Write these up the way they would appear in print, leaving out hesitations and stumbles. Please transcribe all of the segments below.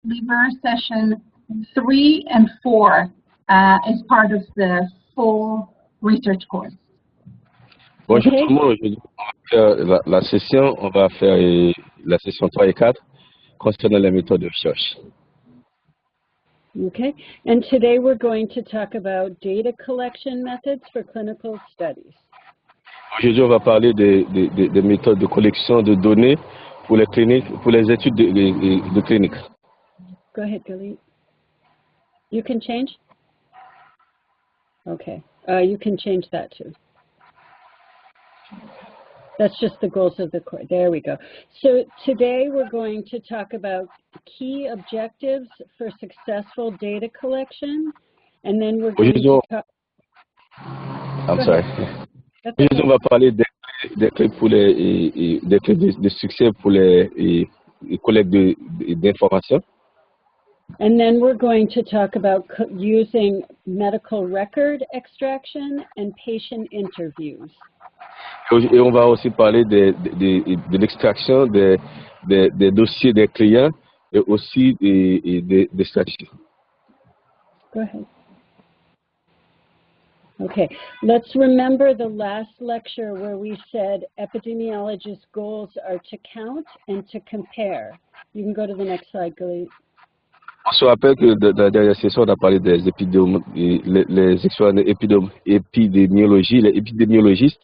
Liver session 3 and 4 as part of the full research course. Bonjour tout le monde, aujourd'hui on va faire la session, on va faire la session 3 et 4 concernant les méthodes de recherche. Okay, and today we're going to talk about data collection methods for clinical studies. Aujourd'hui, on va parler des méthodes de collection de données pour les cliniques, pour les études de clinique. Go ahead, Galit. You can change? Okay, you can change that too. That's just the goals of the course. There we go. So today we're going to talk about key objectives for successful data collection, and then we're going to talk... I'm sorry. Aujourd'hui, on va parler des clés pour des clés de succès pour les collectes d'informations. And then we're going to talk about using medical record extraction and patient interviews. Et on va aussi parler de l'extraction des dossiers des clients et aussi des statistiques. Go ahead. Okay, let's remember the last lecture where we said epidemiologists' goals are to count and to compare. You can go to the next slide, Galit. On se rappelle que dans la dernière session, on a parlé des les experts épidémiologie, les épidémiologistes,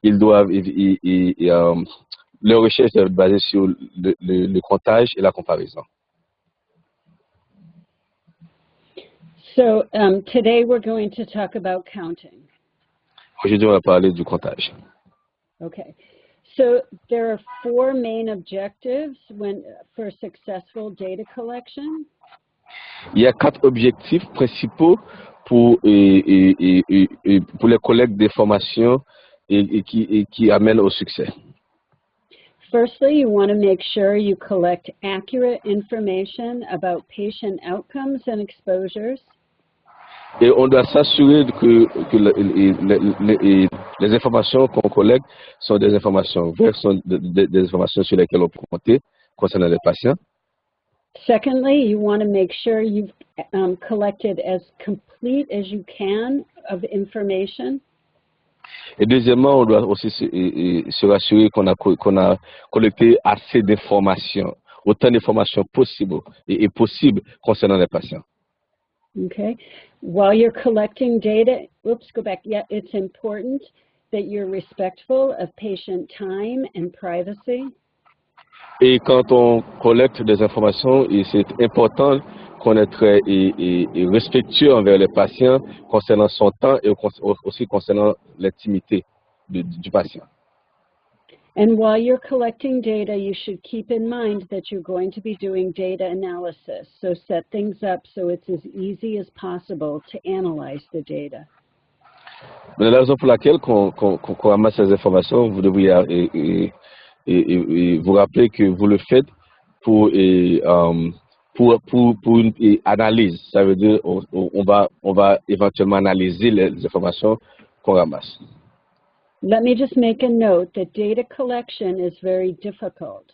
ils doivent, leur recherche est basée sur le comptage et la comparaison. So today we're going to talk about counting. Aujourd'hui, on va parler du comptage. Okay. So there are 4 main objectives for successful data collection. Il y a 4 objectifs principaux pour les collectes d'informations et qui amènent au succès. Firstly, you want to make sure you collect accurate information about patient outcomes and exposures. Et on doit s'assurer que les informations qu'on collecte sont des informations vraies, sont des informations sur lesquelles on peut compter concernant les patients. Secondly, you want to make sure you've collected as complete as you can of information. Et deuxièmement, on doit aussi se rassurer qu'on a collecté assez d'informations, autant d'informations possibles et possibles concernant les patients. Okay. While you're collecting data, oops, go back. Yeah, it's important that you're respectful of patient time and privacy. Et quand on collecte des informations, c'est important qu'on est très respectueux envers les patients concernant son temps et aussi concernant l'intimité du patient. And while you're collecting data, you should keep in mind that you're going to be doing data analysis. So set things up so it's as easy as possible to analyze the data. Mais la raison pour laquelle qu'on ramasse ces informations, vous devriez vous rappeler que vous le faites pour une analyse. Ça veut dire on va éventuellement analyser les informations qu'on ramasse. Let me just make a note that data collection is very difficult.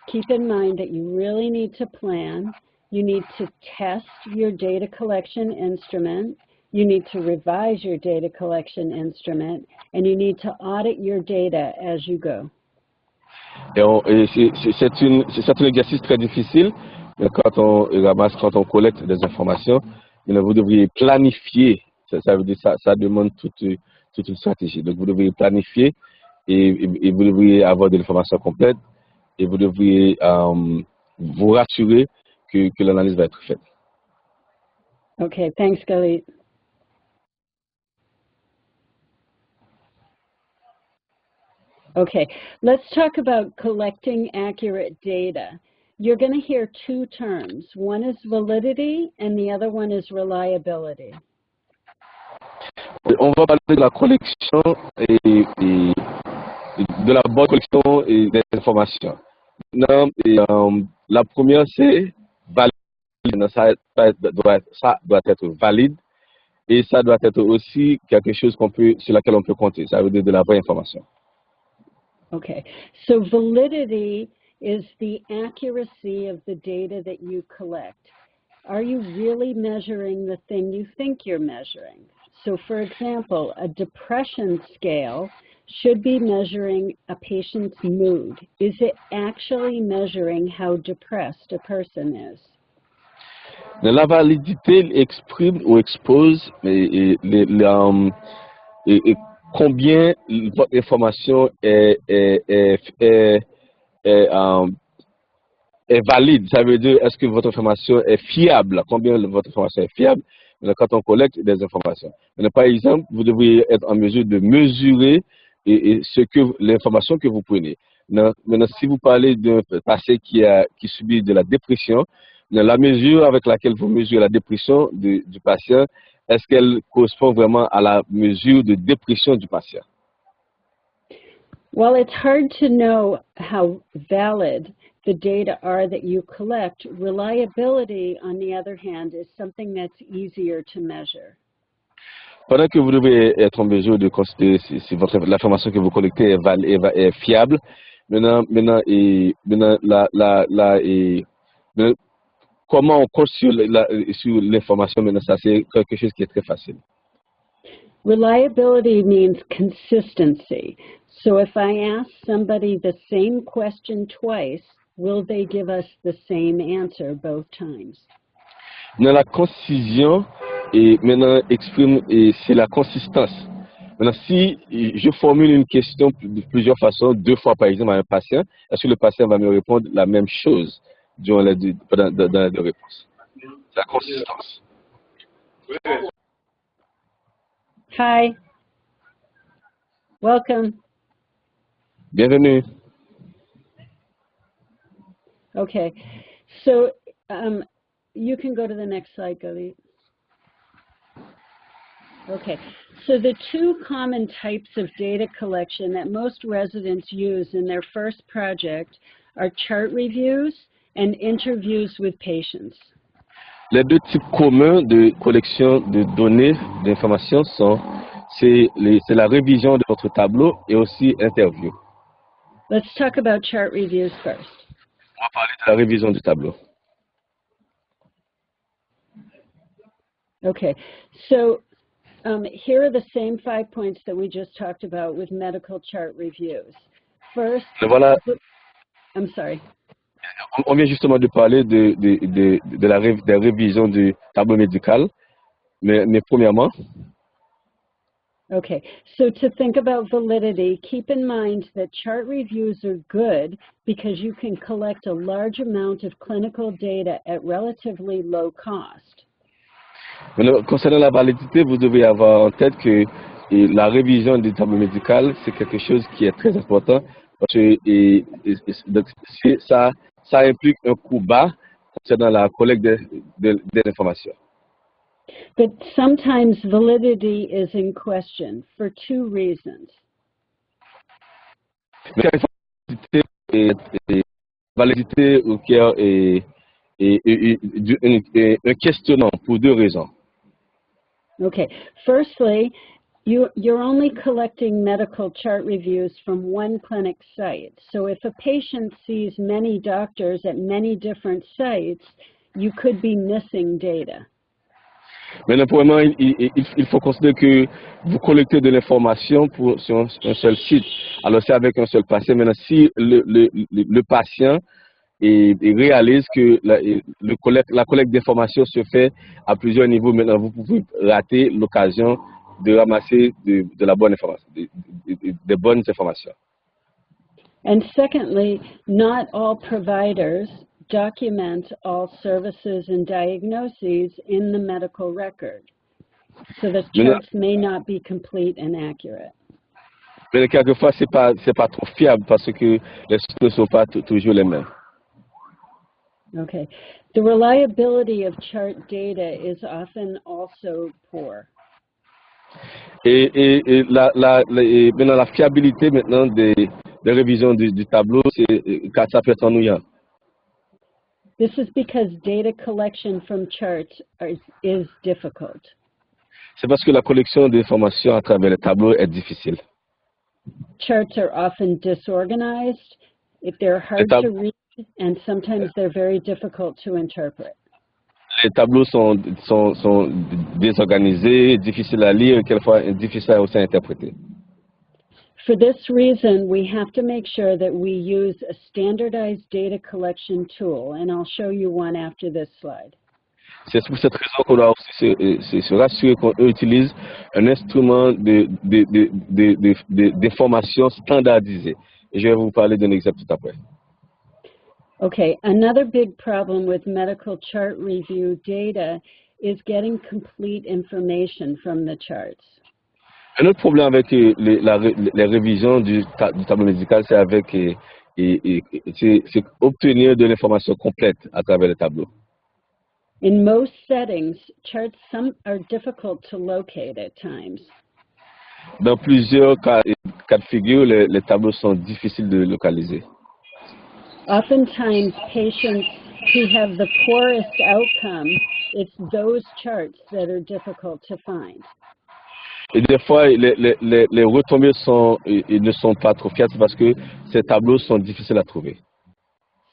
Keep in mind that you really need to plan. You need to test your data collection instrument. You need to revise your data collection instrument. And you need to audit your data as you go. C'est un exercice très difficile quand on ramasse, quand on collecte des informations. Mais vous devriez planifier. Ça veut dire ça demande toute une stratégie. Donc vous devriez planifier et vous devriez avoir de l'information complète et vous devriez vous rassurer que l'analyse va être faite. Okay, thanks, Galit. Okay, let's talk about collecting accurate data. You're going to hear 2 terms. One is validity and the other one is reliability. On va parler de la collection et de la bonne collection des informations. La première, c'est valide. Ça doit être valide et ça doit être aussi quelque chose sur laquelle on peut compter. Ça veut dire de la vraie information. Okay, so validity is the accuracy of the data that you collect. Are you really measuring the thing you think you're measuring? So for example, a depression scale should be measuring a patient's mood. Is it actually measuring how depressed a person is? La validité exprime ou expose combien votre information est valide. Ça veut dire, est-ce que votre information est fiable? Combien votre information est fiable quand on collecte des informations? Mais par exemple, vous devriez être en mesure de mesurer l'information que vous prenez. Maintenant, si vous parlez d'un patient qui subit de la dépression, la mesure avec laquelle vous mesurez la dépression du patient, est-ce qu'elle correspond vraiment à la mesure de dépression du patient? Well, it's hard to know how valid the data are that you collect. Reliability, on the other hand, is something that's easier to measure. Pendant que vous devez être en mesure de considérer si l'information que vous collectez est fiable, maintenant, comment on compte sur l'information, maintenant, ça c'est quelque chose qui est très facile. Reliability means consistency. So if I ask somebody the same question twice, will they give us the same answer both times? Dans la concision, maintenant exprime, c'est la consistance. Maintenant, si je formule une question de plusieurs façons, 2 fois par exemple à un patient, est-ce que le patient va me répondre la même chose dans les deux réponses? C'est la consistance. Hi. Welcome. Bienvenue. Okay. So you can go to the next slide, Galit. Okay. So the 2 common types of data collection that most residents use in their first project are chart reviews and interviews with patients. Les 2 types communs de collection de données, d'informations c'est la révision de votre tableau et aussi interview. Let's talk about chart reviews first. On va parler de la révision du tableau. Okay, so here are the same 5 points that we just talked about with medical chart reviews. First, voilà, I'm sorry. On vient justement de parler de la révision du tableau médical, mais premièrement. Okay, so to think about validity, keep in mind that chart reviews are good because you can collect a large amount of clinical data at relatively low cost. Maintenant, concernant la validité, vous devez avoir en tête que la révision du tableau médical, c'est quelque chose qui est très important parce que ça implique un coût bas concernant la collecte des informations. But sometimes validity is in question for 2 reasons. Validité est un questionnement pour 2 raisons. Okay, firstly, you're only collecting medical chart reviews from one clinic site. So if a patient sees many doctors at many different sites, you could be missing data. Maintenant, premièrement, il faut considérer que vous collectez de l'information sur un seul site. Alors, c'est avec un seul patient. Maintenant, si le patient réalise que la collecte d'informations se fait à plusieurs niveaux, maintenant, vous pouvez rater l'occasion de ramasser de la bonne information, des bonnes informations. And secondly, not all providers document all services and diagnoses in the medical record. So the charts may not be complete and accurate. Mais quelquefois, c'est pas trop fiable parce que les sites ne sont pas toujours les mêmes. Okay. The reliability of chart data is often also poor. Maintenant, la fiabilité maintenant des révisions du tableau, ça peut être ennuyant. This is because data collection from charts is difficult. C'est parce que la collection d'informations à travers les tableaux est difficile. Charts are often disorganized. They're hard to read, and sometimes they're very difficult to interpret. Les tableaux sont désorganisés, difficiles à lire, quelquefois difficiles aussi à interpréter. For this reason, we have to make sure that we use a standardized data collection tool, and I'll show you one after this slide. C'est pour cette raison qu'on doit aussi se rassurer qu'on utilise un instrument d'information standardisé. Et je vais vous parler d'un exemple tout après. Okay, another big problem with medical chart review data is getting complete information from the charts. Un autre problème avec les révisions du tableau médical, c'est c'est obtenir de l'information complète à travers le tableau. In most settings, charts are difficult to locate at times. Dans plusieurs cas de figure, les tableaux sont difficiles de localiser. Oftentimes, patients who have the poorest outcome, it's those charts that are difficult to find. Et des fois, les retombées ne sont pas trop fiables parce que ces tableaux sont difficiles à trouver.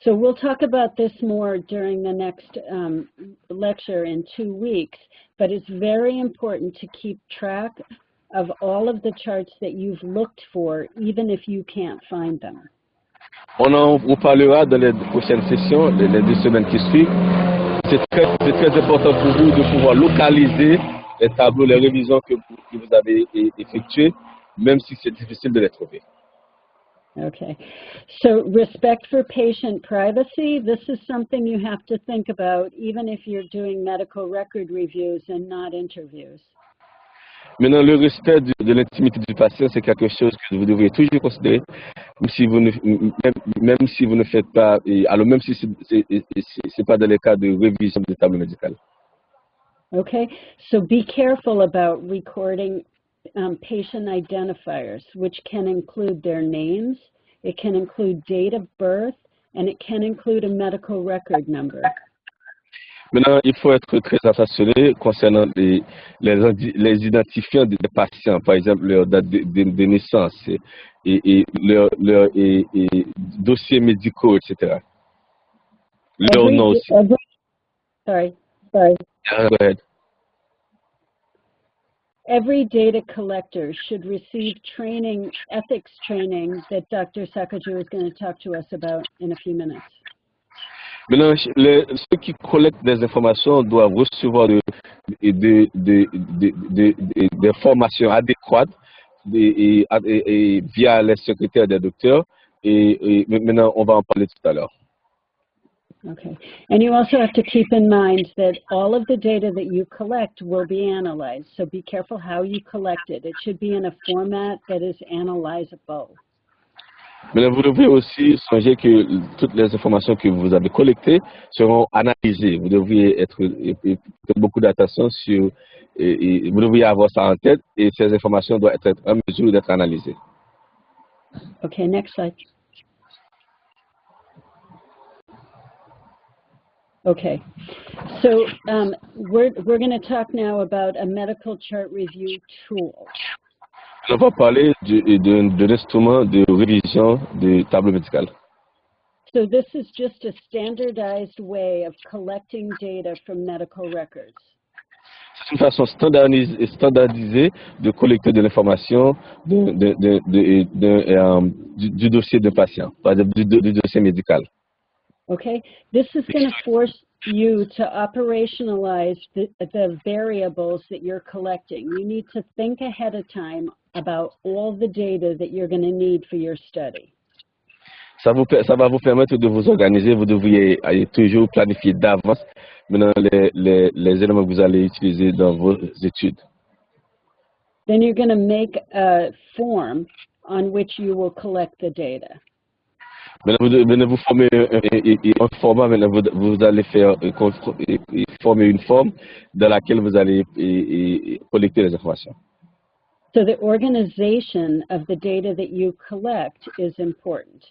So we'll talk about this more during the next lecture in 2 weeks, but it's very important to keep track of all of the charts that you've looked for, even if you can't find them. On en reparlera dans les prochaines sessions, les 2 semaines qui suivent. C'est très important pour vous de pouvoir localiser les tableaux, les révisions que vous avez effectuées, même si c'est difficile de les trouver. Okay. So respect for patient privacy, this is something you have to think about even if you're doing medical record reviews and not interviews. Maintenant, le respect de l'intimité du patient, c'est quelque chose que vous devriez toujours considérer, même si vous ne faites pas, alors même si c'est pas dans le cas de révision du tableau médical. Okay, so be careful about recording patient identifiers, which can include their names, it can include date of birth, and it can include a medical record number. Maintenant, il faut être très attentionné concernant les identifiants des patients, par exemple leur date de naissance et leur dossiers médicaux, etc. Leur nom aussi. Sorry. Go ahead. Every data collector should receive training, ethics training, that Dr. Sacajiu is going to talk to us about in a few minutes. Maintenant, ceux qui collectent des informations doivent recevoir des formations adéquates via les secrétaires des docteurs. Et maintenant, on va en parler tout à l'heure. Okay. And you also have to keep in mind that all of the data that you collect will be analyzed. So be careful how you collect it. It should be in a format that is analyzable. Mais vous devez aussi songer que toutes les informations que vous avez collectées seront analysées. Vous devriez faire beaucoup d'attention sur, vous devriez avoir ça en tête et ces informations doivent être en mesure d'être analysées. Okay, next slide. Okay, so we're going to talk now about a medical chart review tool. On va parler de l'instrument de révision du tableau médical. So this is just a standardized way of collecting data from medical records. C'est une façon standardisée de collecter de l'information du dossier d'un patient, par exemple du dossier médical. Okay, this is going to force you to operationalize the variables that you're collecting. You need to think ahead of time about all the data that you're going to need for your study. Ça va vous permettre de vous organiser. Vous devriez toujours planifier d'avance maintenant les éléments que vous allez utiliser dans vos études. Then you're going to make a form on which you will collect the data. Maintenant, vous formez un format, maintenant vous allez former une forme dans laquelle vous allez collecter les informations. So the organization of the data that you collect is important.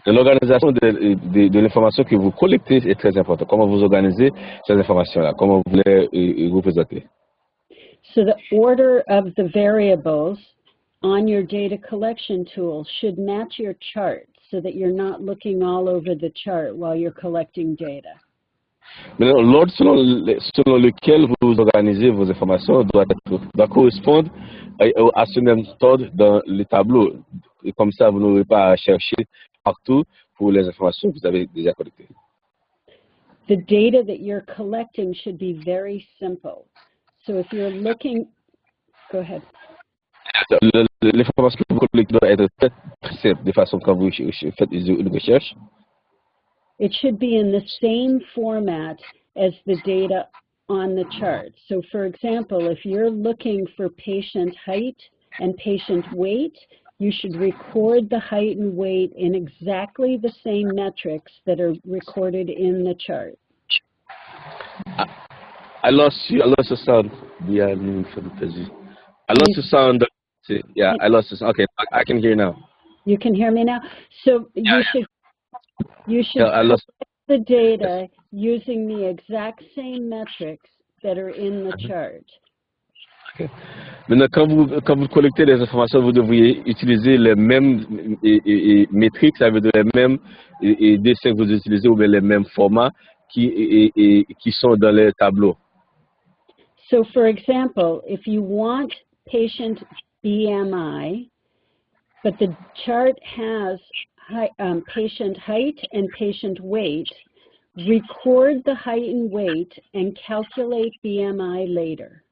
L'organisation de l'information que vous collectez est très importante. Comment vous organisez ces informations-là, comment vous les représentez. So the order of the variables on your data collection tool should match your chart. so that you're not looking all over the chart while you're collecting data. Maintenant, l'ordre selon lequel vous organisez vos informations doit correspondre à ce même ordre dans les tableaux. Et comme ça, vous n'aurez pas à chercher partout pour les informations que vous avez déjà collectées. The data that you're collecting should be very simple. So if you're looking, go ahead. L'information que vous collectez doit être très simple, de façon quand vous faites une recherche. It should be in the same format as the data on the chart. So for example, if you're looking for patient height and patient weight, you should record the height and weight in exactly the same metrics that are recorded in the chart. I lost the sound. I lost the sound. Yeah, I lost the sound. Okay, I can hear now. You can hear me now? So you should collect the data using the exact same metrics that are in the chart. Okay. Maintenant, quand vous collectez les informations, vous devriez utiliser les mêmes métriques, ça veut dire les mêmes dessins que vous utilisez ou bien les mêmes formats qui sont dans les tableaux. So for example, if you want patient BMI, but the chart has patient height and patient weight, record the height and weight and calculate BMI later.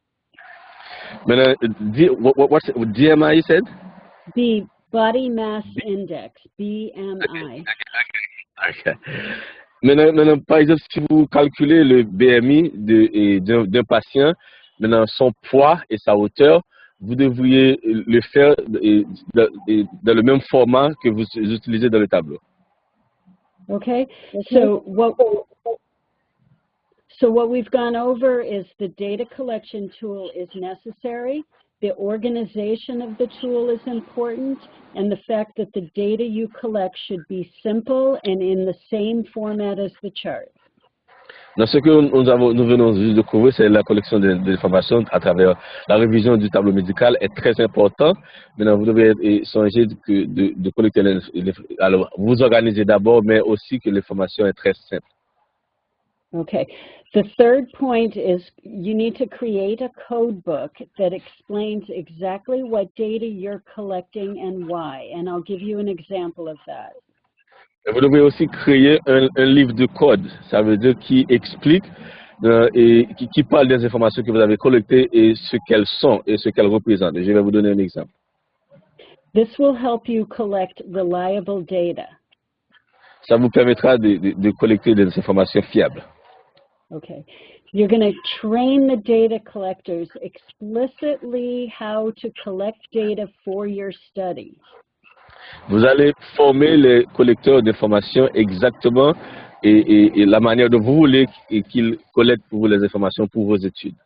Maintenant, what's DMI you said? The body mass index, BMI. Okay. Maintenant, par exemple, si vous calculez le BMI d'un patient, maintenant son poids et sa hauteur, vous devriez le faire dans le même format que vous utilisez dans le tableau. Okay, so what we've gone over is the data collection tool is necessary, the organization of the tool is important, and the fact that the data you collect should be simple and in the same format as the chart. Dans ce que nous venons juste de couvrir, c'est la collection d'informations à travers la révision du tableau médical est très important. Maintenant, vous devez songer de collecter alors vous organisez d'abord, mais aussi que l'information est très simple. Okay. The third point is you need to create a code book that explains exactly what data you're collecting and why. And I'll give you an example of that. Vous devez aussi créer un livre de code, ça veut dire qui explique et qui parle des informations que vous avez collectées et ce qu'elles sont et ce qu'elles représentent. Je vais vous donner un exemple. This will help you collect reliable data. Ça vous permettra de collecter des informations fiables. Okay. You're going to train the data collectors explicitly how to collect data for your study. Vous allez former les collecteurs d'informations exactement et la manière dont vous voulez qu'ils collectent pour vous les informations pour vos études.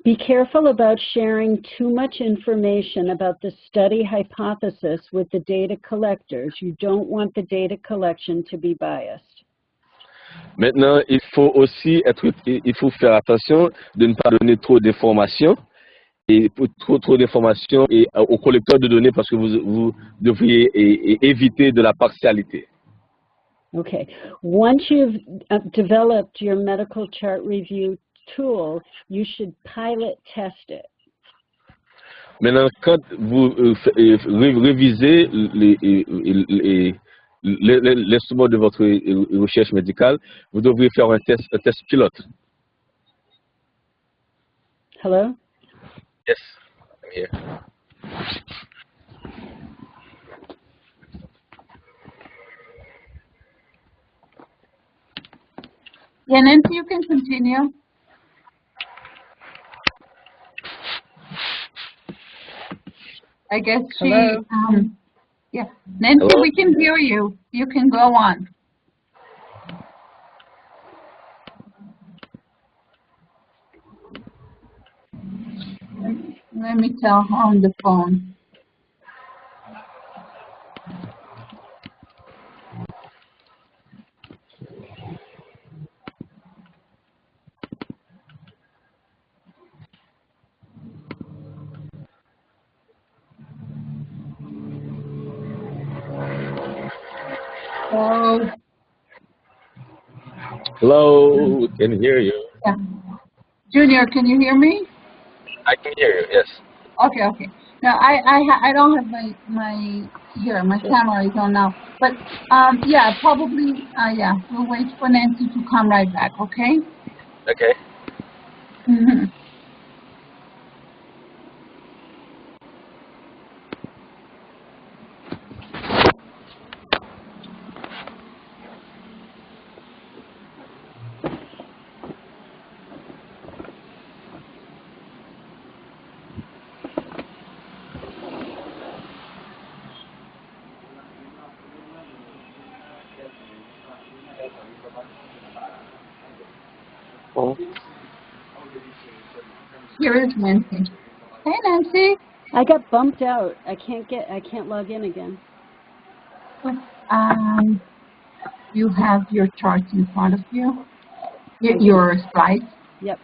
Be careful about sharing too much information about the study hypothesis with the data collectors. You don't want the data collection to be biased. Maintenant, il faut faire attention de ne pas donner trop d'informations et trop d'informations aux collecteurs de données parce que vous devriez éviter de la partialité. Okay. Once you've developed your medical chart review tool, you should pilot test it. Maintenant, quand vous révisez l'instrument de votre recherche médicale, vous devriez faire un test pilote. Hello? Yes, I'm here. Yeah, Nancy, you can continue. I guess she, yeah. Nancy, Hello? we can hear you. You can go on. Let me tell her on the phone. Hello. Hello, can hear you. Yeah. Junior, can you hear me? I can hear you, yes. Okay, okay. Now I don't have my camera is on now. But yeah, probably yeah, we'll wait for Nancy to come right back, okay? Okay. Mm-hmm. Oh. Here is Nancy. Hey, Nancy. I got bumped out. I can't log in again. You have your charts in front of you, your slides. Yep.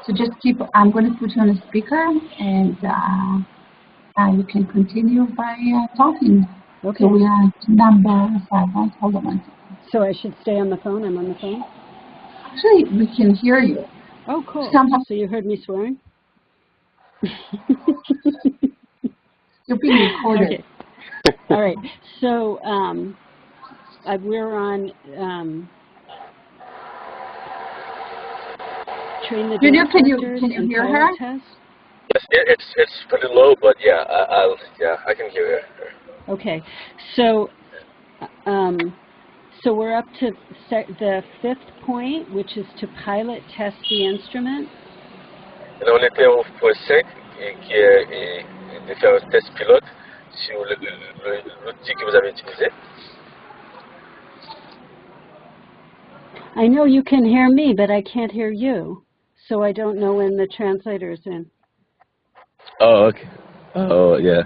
So just I'm going to put you on a speaker, and you can continue by talking. Okay. So we are at number 5. Hold on one second. So I should stay on the phone? I'm on the phone? Actually, we can hear you. Oh, cool. Somehow So you heard me swearing? you're being recorded. Okay. All right. So we're on train the Junior, data can you collectors and hear pilot her? test. Yes, it's pretty low, but yeah, I can hear her. Okay. So so we're up to the 5th point, which is to pilot test the instrument. Et là, on était au point 5, qui est de faire un test pilote sur l'outil que vous avez utilisé. I know you can hear me, but I can't hear you. So I don't know when the translator's in. Oh, okay. Oh, yeah.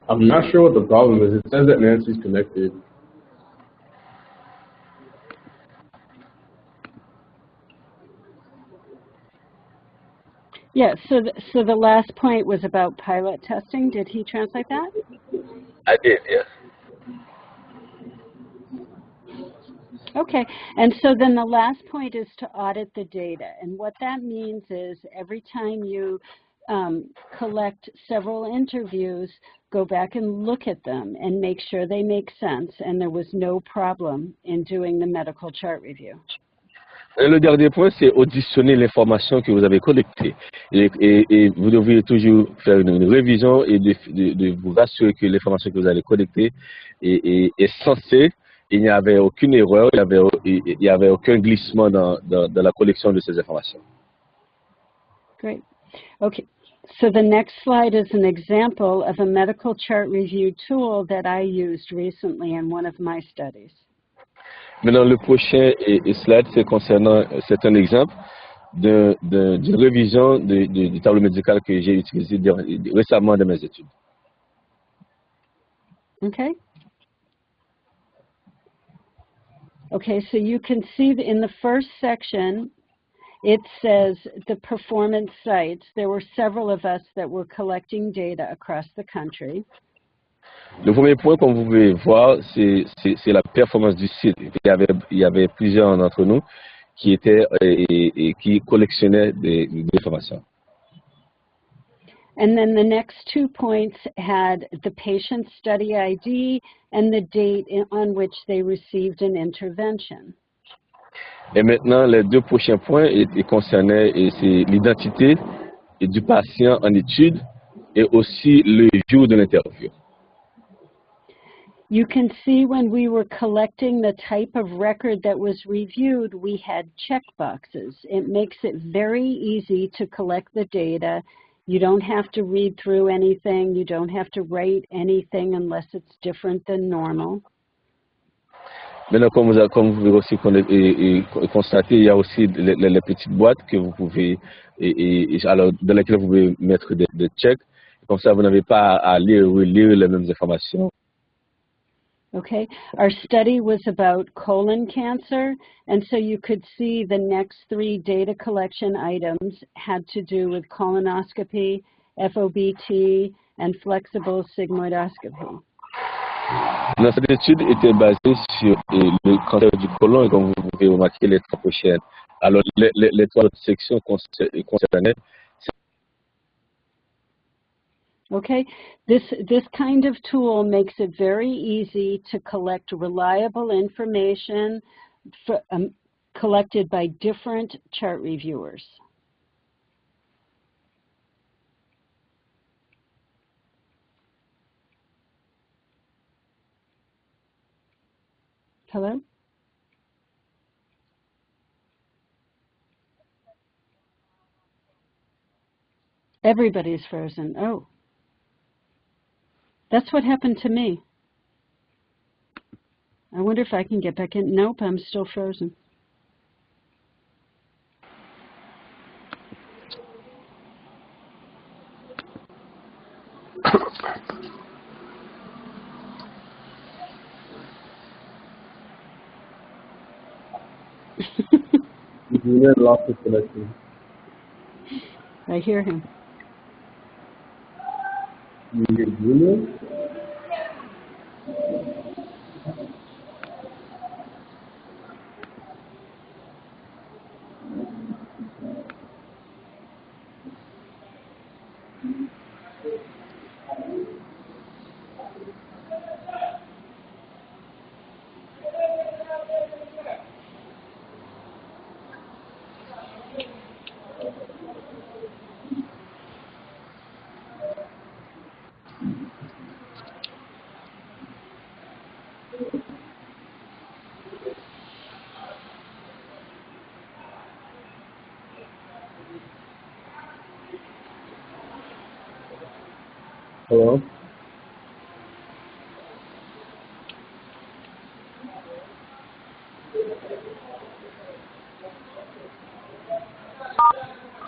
I'm not sure what the problem is. It says that Nancy's connected. Yeah, so the last point was about pilot testing. Did he translate that? I did, yeah. Okay, and so then the last point is to audit the data. And what that means is every time you collect several interviews, go back and look at them and make sure they make sense and there was no problem in doing the medical chart review. Et le dernier point, c'est auditionner l'information que vous avez collectée. Et vous devez toujours faire une révision et de vous rassurer que l'information que vous avez collectée est censée. Il n'y avait aucune erreur, il n'y avait aucun glissement dans la collection de ces informations. Great. Okay. So the next slide is an example of a medical chart review tool that I used recently in one of my studies. Maintenant, le prochain slide, c'est un exemple d'une révision du tableau médical que j'ai utilisé récemment dans mes études. Okay. Okay, so you can see in the first section, it says the performance sites. There were several of us that were collecting data across the country. Le premier point, comme vous pouvez voir, c'est la performance du site. Il y avait plusieurs d'entre nous qui étaient qui collectionnaient des informations. And then the next 2 points had the patient study ID and the date on which they received an intervention. Et maintenant, les 2 prochains points concernaient l'identité du patient en étude et aussi le jour de l'interview. You can see when we were collecting the type of record that was reviewed, we had checkboxes. It makes it very easy to collect the data. You don't have to read through anything. You don't have to write anything unless it's different than normal. Maintenant, comme vous pouvez aussi constater, il y a aussi les petites boîtes que vous pouvez, alors, dans lesquelles vous pouvez mettre des checks. Comme ça, vous n'avez pas à lire ou relire les mêmes informations. Okay, our study was about colon cancer, and so you could see the next 3 data collection items had to do with colonoscopy, FOBT, and flexible sigmoidoscopy. Dans cette étude était basée sur le cancer du côlon et comme vous pouvez remarquer les 3 prochaines. Alors les 3 autres sections concernaient. Okay, this kind of tool makes it very easy to collect reliable information collected by different chart reviewers. Hello? Everybody's frozen. Oh. That's what happened to me. I wonder if I can get back in. Nope, I'm still frozen. Junior lost his connection. I hear him. Junior? Hello?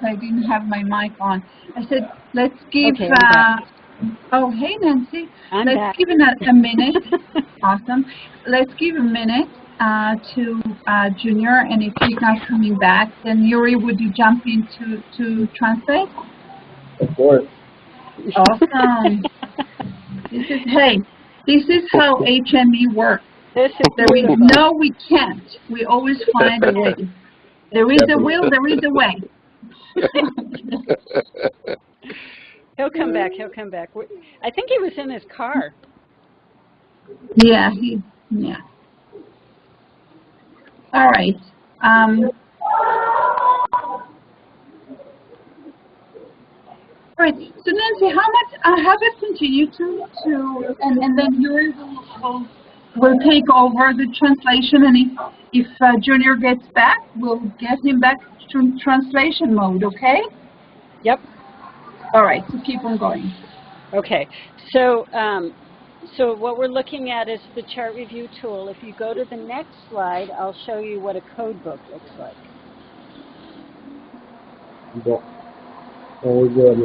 I didn't have my mic on. I said, let's give, Okay, I'm back. oh, hey, Nancy. I'm let's back. give it a minute. Awesome. Let's give a minute to Junior, and if he's not coming back, then Yuri, would you jump in to translate? Of course. Awesome. This is how HME works. This is There is beautiful. no we can't. We always find a way. There is a will, there is a way. He'll come back. He'll come back. I think he was in his car. Yeah, yeah. All right. All right. So Nancy, how about continue and then Yuri will take over the translation, and if Junior gets back, we'll get him back to translation mode. Okay? Yep. All right. So keep on going. Okay. So so what we're looking at is the chart review tool. If you go to the next slide, I'll show you what a code book looks like. Bon. On regarde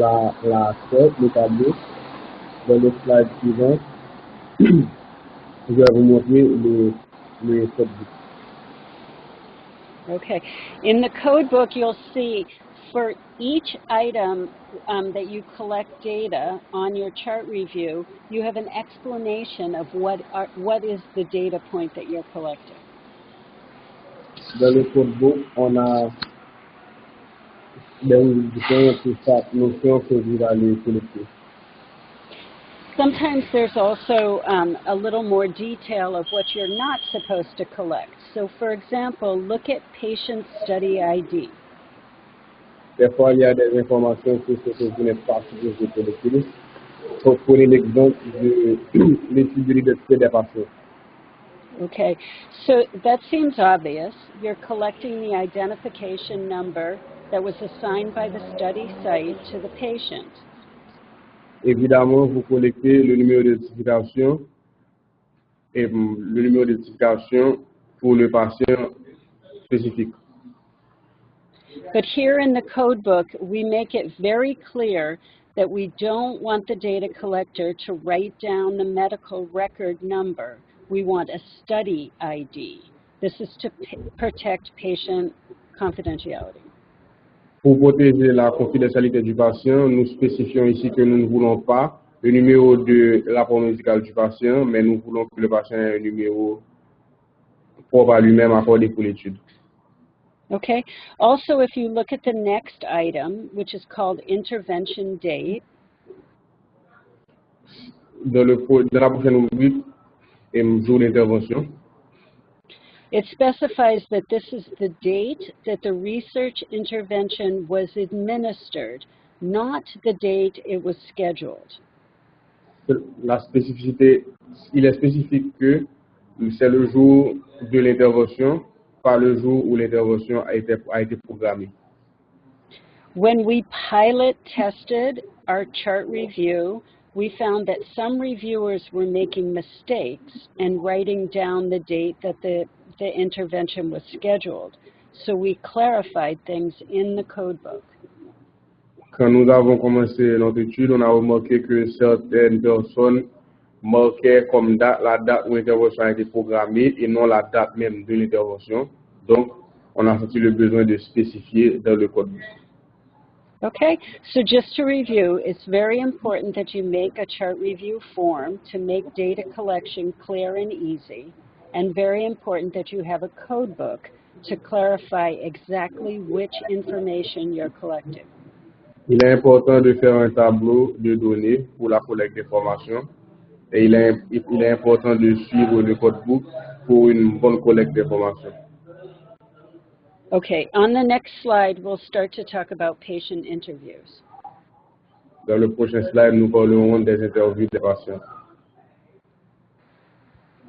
la tête, le tableau. Dans le slide suivant, je vais vous montrer les codebooks. Okay. In the code book, you'll see for each item that you collect data on your chart review, you have an explanation of what is the data point that you're collecting. Dans le codebook, on a des indications pour chaque notion que vous allez collecter. Sometimes there's also a little more detail of what you're not supposed to collect. So for example, look at patient study ID. Des fois, il y a des informations sur ce que vous n'êtes pas supposé collecter. Pour prenez l'exemple de l'étude de l'identité des patients. Okay, so that seems obvious. You're collecting the identification number that was assigned by the study site to the patient. Évidemment, vous collectez le numéro d'identification et le numéro d'identification pour le patient spécifique. But here in the code book, we make it very clear that we don't want the data collector to write down the medical record number. we want a study ID. This is to protect patient confidentiality. Pour protéger la confidentialité du patient, nous spécifions ici que nous ne voulons pas le numéro de rapport médical du patient, mais nous voulons que le patient ait un numéro propre à lui-même accordé pour l'étude. Okay. Also, if you look at the next item, which is called intervention date. Dans la prochaine rubrique, jour d'intervention, It specifies that this is the date that the research intervention was administered, not the date it was scheduled. la spécificité, il est spécifique que c'est le jour de l'intervention, pas le jour où l'intervention a été programmée. When we pilot tested our chart review, we found that some reviewers were making mistakes and writing down the date that the intervention was scheduled. So we clarified things in the code book. Quand nous avons commencé notre étude, on a remarqué que certaines personnes marquaient comme date la date où l'intervention a été programmée et non la date même de l'intervention. Donc, on a senti le besoin de spécifier dans le code. Okay, so just to review, it's very important that you make a chart review form to make data collection clear and easy, and very important that you have a code book to clarify exactly which information you're collecting. Il est important de faire un tableau de données pour la collecte d'informations et il est important de suivre le codebook pour une bonne collecte d'informations. Okay, on the next slide, we'll start to talk about patient interviews. Dans le prochain slide, nous parlerons des interviews des patients.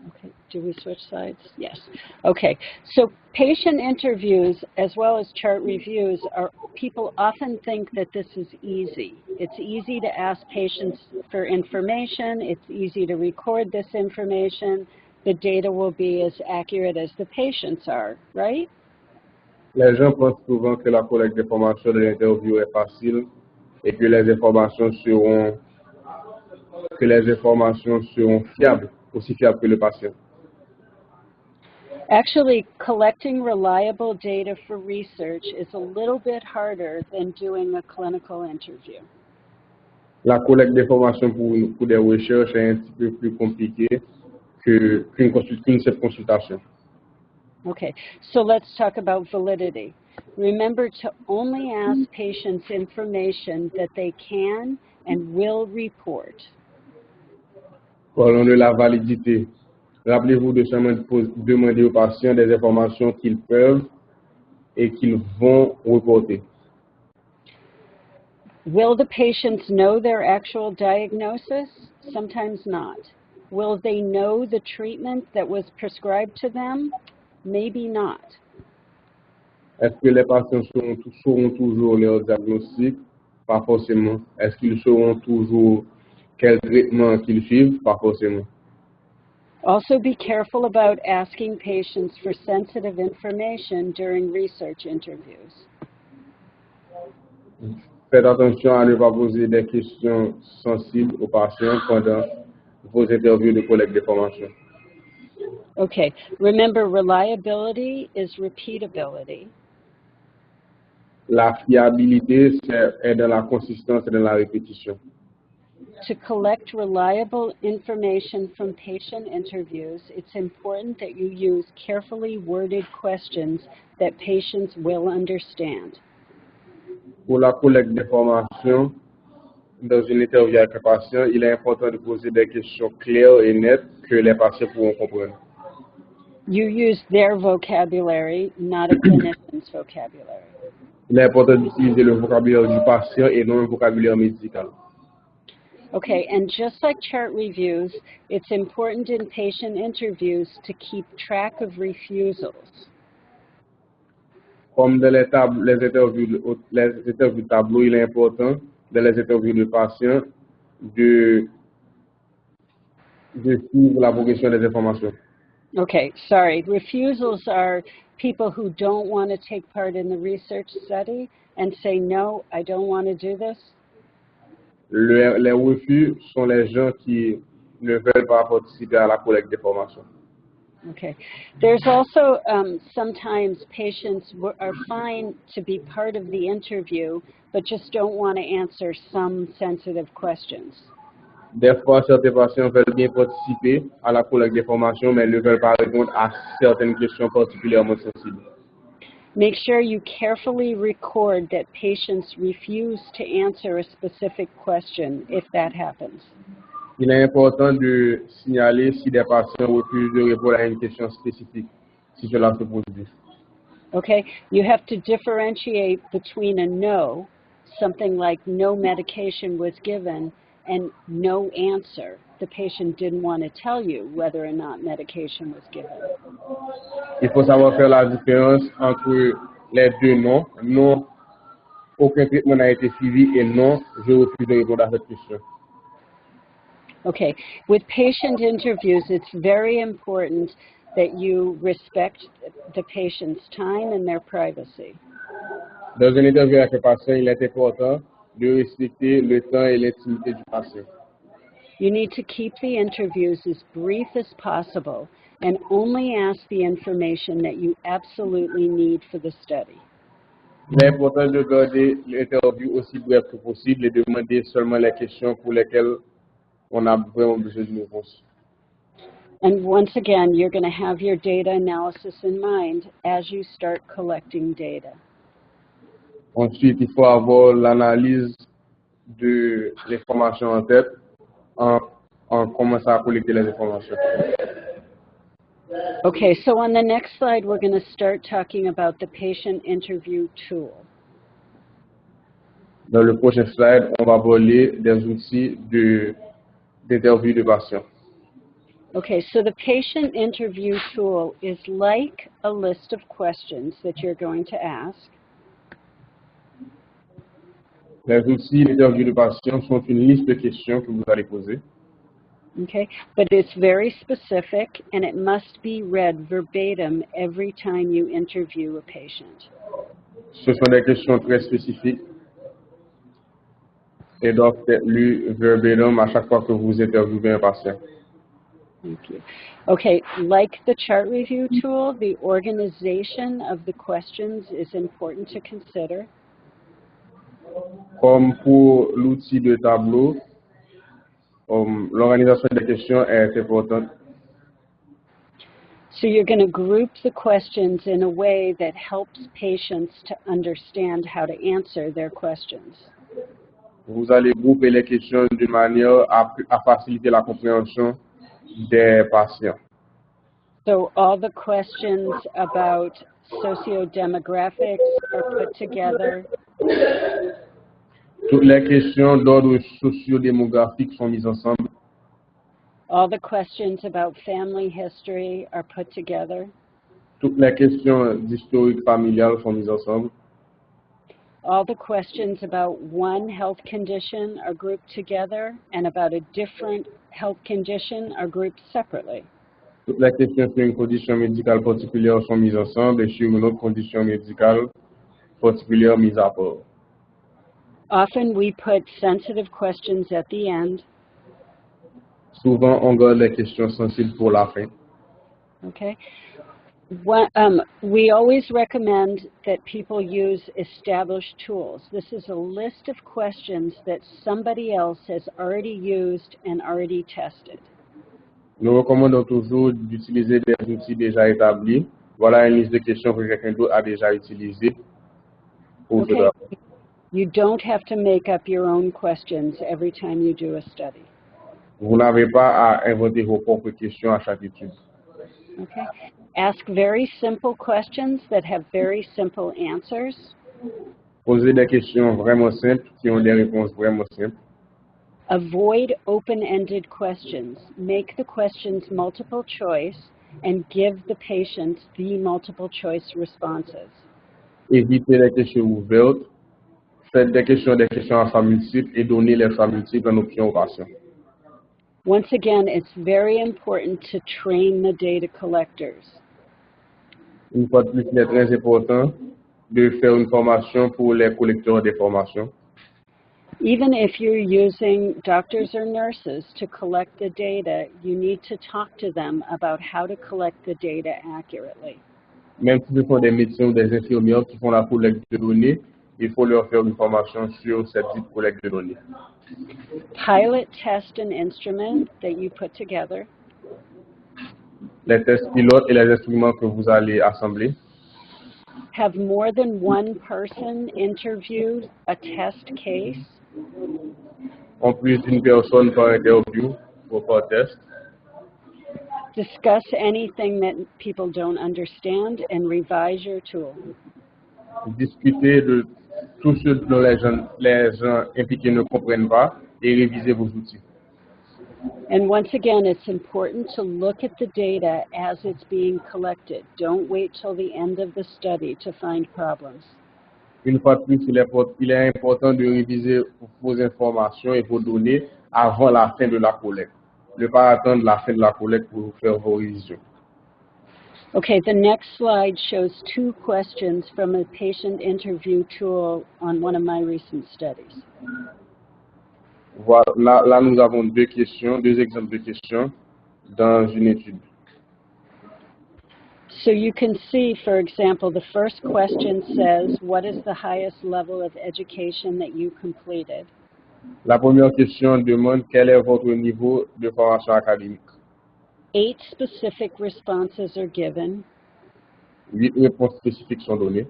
Okay, do we switch slides? Yes. Okay, so patient interviews as well as chart reviews people often think that this is easy. It's easy to ask patients for information. It's easy to record this information. The data will be as accurate as the patients are, right? Les gens pensent souvent que la collecte d'informations de l'interview est facile et que les informations seront fiables, aussi fiables que le patient. Actually, collecting reliable data for research is a little bit harder than doing a clinical interview. La collecte d'informations pour des recherches est un petit peu plus compliquée qu'une simple consultation. Okay, so let's talk about validity. Remember to only ask patients information that they can and will report. Parlons de la validité. Rappelez-vous de seulement demander aux patients des informations qu'ils peuvent et qu'ils vont reporter. Will the patients know their actual diagnosis? Sometimes not. Will they know the treatment that was prescribed to them? Maybe not. Est-ce que les patients sauront toujours leur diagnostic? Pas forcément. Est-ce qu'ils sauront toujours quel traitement qu'ils suivent? Pas forcément. Also be careful about asking patients for sensitive information during research interviews. Faites attention à ne pas poser des questions sensibles aux patients pendant vos interviews de collecte d'informations. Okay, remember reliability is repeatability. La fiabilité est dans la consistance et dans la répétition. To collect reliable information from patient interviews, it's important that you use carefully worded questions that patients will understand. Pour la collecte d'informations, dans une interview avec un patient, il est important de poser des questions claires et nettes que les patients pourront comprendre. You use their vocabulary, not a clinician's vocabulary. Il est important d'utiliser le vocabulaire du patient et non un vocabulaire médical. Okay, and just like chart reviews, it's important in patient interviews to keep track of refusals. Comme dans les interviews tableau, il est important dans les interviews de patients de suivre la progression des informations. Okay, sorry. Refusals are people who don't want to take part in the research study and say, no, I don't want to do this. Les refus sont les gens qui ne veulent pas participer à la collecte d'informations. Okay. There's also sometimes patients are fine to be part of the interview, but just don't want to answer some sensitive questions. Des fois, certains patients veulent bien participer à la collecte d'informations, mais ne veulent pas répondre à certaines questions particulièrement sensibles. Make sure you carefully record that patients refuse to answer a specific question if that happens. Il est important de signaler si des patients refusent de répondre à une question spécifique, si cela se produit. Okay, you have to differentiate between a no, something like no medication was given, and no answer. The patient didn't want to tell you whether or not medication was given. Il faut savoir faire la différence entre les deux non. Non, aucun traitement n'a été suivi et non, je refuse de répondre à cette question. Okay, with patient interviews, it's very important that you respect the patient's time and their privacy. Dans une interview avec un patient, il est important de respecter le temps et l'intimité du patient. You need to keep the interviews as brief as possible and only ask the information that you absolutely need for the study. Il est important de garder l'interview aussi brève que possible et de demander seulement les questions pour lesquelles on a vraiment besoin d'une réponse. And once again, you're going to have your data analysis in mind as you start collecting data. Ensuite, il faut avoir l'analyse de l'information en tête en commençant à collecter les informations. Okay, so on the next slide, we're going to start talking about the patient interview tool. Dans le prochain slide, on va parler des outils d'interview de patients. Okay, so the patient interview tool is like a list of questions that you're going to ask. Les outils d'interview de patients sont une liste de questions que vous allez poser. Okay, but it's very specific and it must be read verbatim every time you interview a patient. Ce sont des questions très spécifiques et doivent être lues verbatim à chaque fois que vous interviewez un patient. Thank you. Okay, like the chart review tool, the organization of the questions is important to consider. Comme pour l'outil de tableau, l'organisation des questions est importante. So you're going to group the questions in a way that helps patients to understand how to answer their questions. Vous allez grouper les questions d'une manière à faciliter la compréhension des patients. So all the questions about sociodemographics are put together. Toutes les questions d'ordre socio-démographique sont mises ensemble. All the questions about family history are put together. Toutes les questions d'historique familial sont mises ensemble. All the questions about one health condition are grouped together, and about a different health condition are grouped separately. Toutes les questions sur une condition médicale particulière sont mises ensemble et sur une autre condition médicale particulière mise à part. Often we put sensitive questions at the end. Souvent, on garde les questions sensibles pour la fin. Okay. We always recommend that people use established tools. This is a list of questions that somebody else has already used and already tested. Nous recommandons toujours d'utiliser des outils déjà établis. Voilà une liste de questions que quelqu'un d'autre a déjà utilisées. Okay. You don't have to make up your own questions every time you do a study. Vous n'avez pas à inventer vos propres questions à chaque étude. Okay. Ask very simple questions that have very simple answers. Posez des questions vraiment simples qui ont des réponses vraiment simples. Avoid open-ended questions. Make the questions multiple choice and give the patient the multiple choice responses. Évitez les questions ouvertes. Faites des questions à choix multiples et donnez les choix multiples en option aux patients. Once again, it's very important to train the data collectors. Une fois de plus, il est très important de faire une formation pour les collecteurs d'informations. Even if you're using doctors or nurses to collect the data, you need to talk to them about how to collect the data accurately. Même si ce sont des médecins ou des infirmières qui font la collecte de données, il faut leur faire une formation sur cette type de collecte de données. Pilot test an instrument that you put together. Les tests pilotes et les instruments que vous allez assembler. Have more than one person interview a test case. En plus d'une personne par interview ou par test. Discuss anything that people don't understand and revise your tool. Discuter de tout ce dont les gens impliqués ne comprennent pas et réviser vos outils. And once again, it's important to look at the data as it's being collected. Don't wait till the end of the study to find problems. Une fois de plus, il est important de réviser vos informations et vos données avant la fin de la collecte. Ne pas attendre la fin de la collecte pour faire vos révisions. Okay, the next slide shows 2 questions from a patient interview tool on one of my recent studies. Voilà, là, nous avons deux exemples de questions dans une étude. So you can see, for example, the first question says, what is the highest level of education that you completed? La première question demande quel est votre niveau de formation académique. 8 specific responses are given. 8 réponses spécifiques sont données.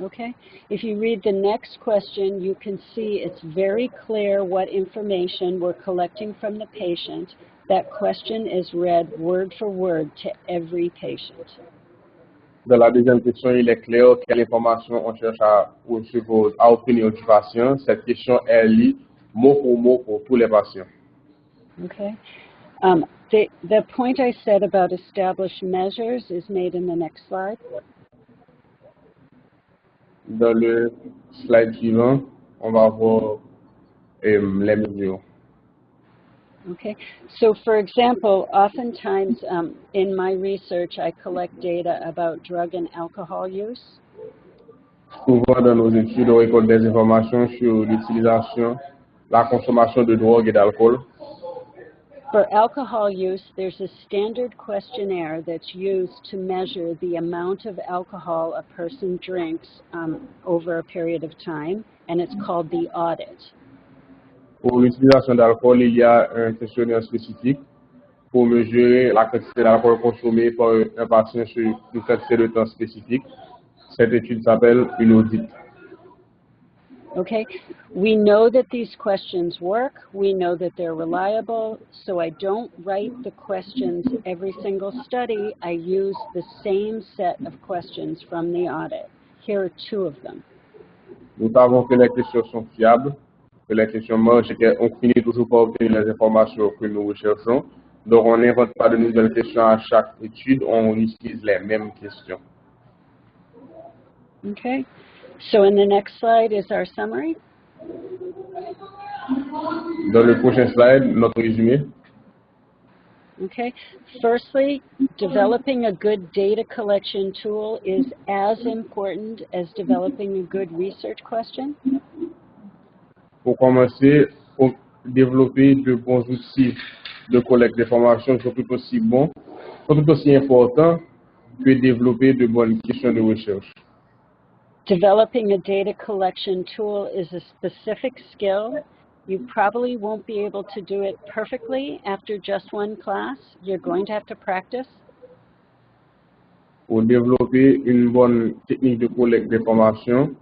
Okay. If you read the next question, you can see it's very clear what information we're collecting from the patient. That question is read word for word to every patient. Dans la deuxième question, il est clair quelle information on cherche à obtenir du patient. Cette question est lue mot pour tous les patients. Okay. The point I said about established measures is made in the next slide. Dans le slide suivant, on va voir les mesures. Okay, so for example, oftentimes in my research, I collect data about drug and alcohol use. Souvent dans nos études, on récolte des informations sur l'utilisation, la consommation de drogue et d'alcool. For alcohol use, there's a standard questionnaire that's used to measure the amount of alcohol a person drinks over a period of time, and it's called the audit. Pour l'utilisation d'alcool, il y a un questionnaire spécifique pour mesurer la quantité d'alcool consommée par un patient sur une quantité de temps spécifique. Cette étude s'appelle une audit. Okay, we know that these questions work, we know that they're reliable, so I don't write the questions every single study. I use the same set of questions from the audit. Here are 2 of them. Nous savons que les questions sont fiables, que les questions marchent et qu'on finit toujours par obtenir les informations que nous recherchons. Donc on n'invente pas de nouvelles questions à chaque étude, on utilise les mêmes questions. Okay, so in the next slide is our summary. Dans le prochain slide, notre résumé. Okay, firstly, developing a good data collection tool is as important as developing a good research question. Pour commencer, développer de bons outils de collecte d'informations sont tout aussi importants que développer de bonnes questions de recherche. Developing a data collection tool is a specific skill. You probably won't be able to do it perfectly after just one class. You're going to have to practice. Pour développer une bonne technique de collecte d'informations,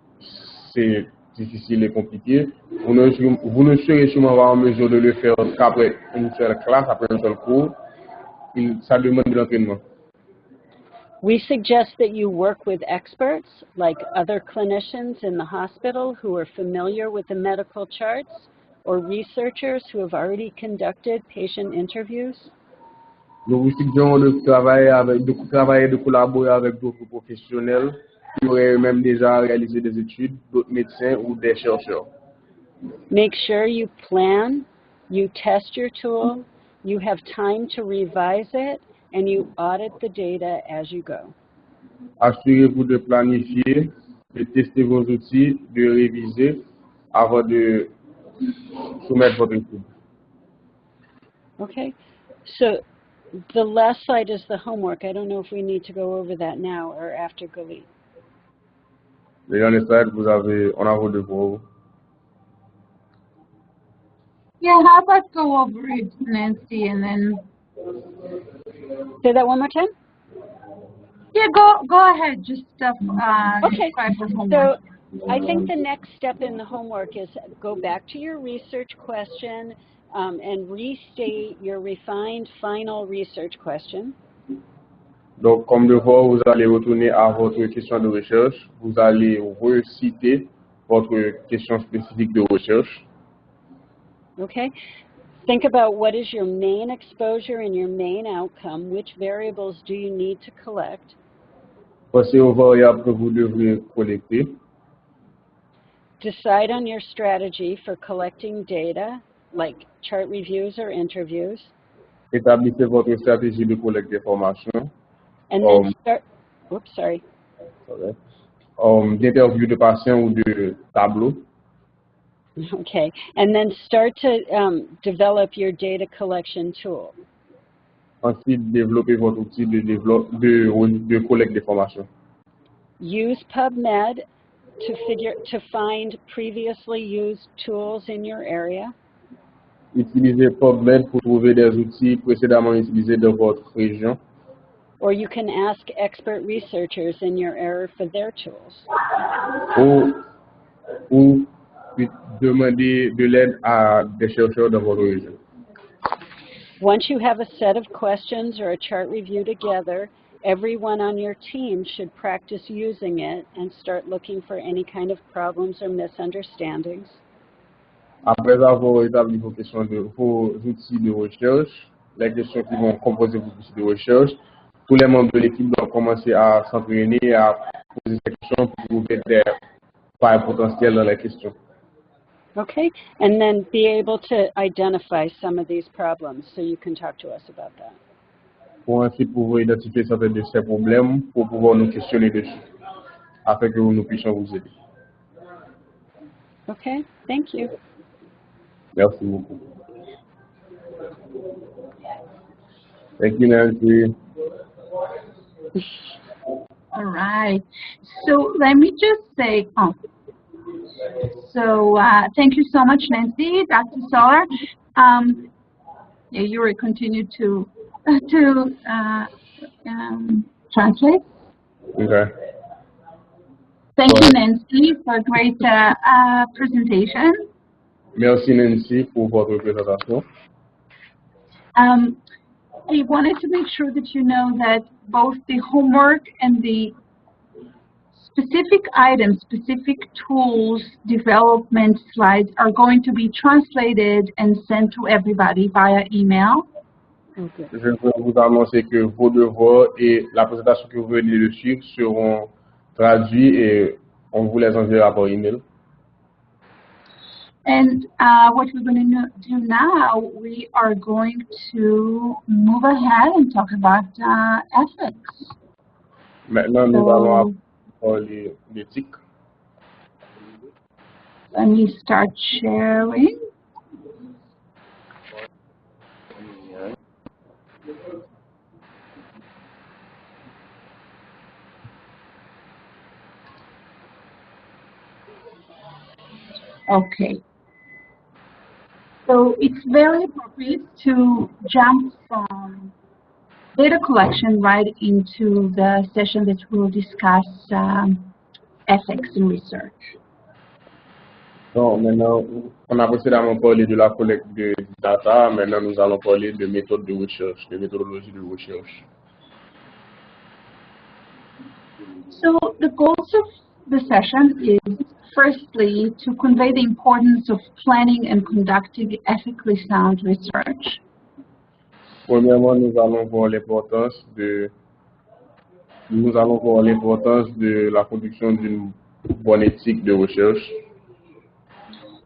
c'est difficile et compliqué. Vous ne serez sûrement pas en mesure de le faire qu'après une seule classe, après un seul cours. Ça demande de l'entraînement. We suggest that you work with experts, like other clinicians in the hospital who are familiar with the medical charts, or researchers who have already conducted patient interviews. Nous vous suggérons de collaborer avec d'autres professionnels qui auraient eux-mêmes déjà réalisé des études, d'autres médecins ou des chercheurs. Make sure you plan, you test your tool, you have time to revise it, and you audit the data as you go. Assurez-vous de planifier, de tester vos outils, de réviser avant de soumettre votre étude. Okay. So the last slide is the homework. I don't know if we need to go over that now or after Galit. Les derniers slides, on a vos devoirs. Yeah, how about go over it, Nancy, and then... Say that one more time? Yeah, go ahead. Just Okay. describe the homework. So I think the next step in the homework is go back to your research question and restate your refined final research question. Donc, comme devoir, vous allez retourner à votre question de recherche. Vous allez reciter votre question spécifique de recherche. Okay. Think about what is your main exposure and your main outcome. Which variables do you need to collect? Pensez aux variables que vous devrez collecter. Decide on your strategy for collecting data, like chart reviews or interviews. Établissez votre stratégie de collecte d'informations. And then start, oops, sorry. D'interview de patients ou de tableaux. Okay, and then start to develop your data collection tool. Ensuite, développez votre outil de collecte d'informations. Use PubMed to find previously used tools in your area. Utilisez PubMed pour trouver des outils précédemment utilisés dans votre région. Or you can ask expert researchers in your area for their tools. Ou demander de l'aide à des chercheurs dans votre région. Once you have a set of questions or a chart review together, everyone on your team should practice using it and start looking for any kind of problems or misunderstandings. Après avoir établi vos outils de recherche, les questions qui vont composer vos outils de recherche, tous les membres de l'équipe doivent commencer à s'entraîner, à poser des questions pour trouver des failles potentielles dans les questions. Okay, and then be able to identify some of these problems so you can talk to us about that. Pour ainsi pouvoir identifier certains de ces problèmes, pour pouvoir nous questionner dessus, afin que nous puissions vous aider. Okay, thank you. Merci beaucoup. Thank you, Nancy. All right. So let me just say, thank you so much, Nancy, Dr. Sohler. You will continue to translate. Okay. Thank you, Nancy, for a great presentation. Merci, Nancy, pour votre présentation. I wanted to make sure that you know that both the homework and the specific items, specific tools, development slides are going to be translated and sent to everybody via email. Okay. Je veux vous annoncer que vos devoirs et la présentation que vous venez de suivre seront traduits et on vous les enverra par email. And what we're going to do now, we are going to move ahead and talk about ethics. Maintenant, nous allons parler d'éthique. Let me start sharing. Okay. So it's very appropriate to jump from data collection right into the session that will discuss ethics in research. Donc, maintenant, on a précédemment parlé de la collecte de data, maintenant nous allons parler de méthodes de recherche, de méthodologies de recherche. So the goals of the session is firstly to convey the importance of planning and conducting ethically sound research. Premièrement, nous allons voir l'importance de la conduction d'une bonne éthique de recherche.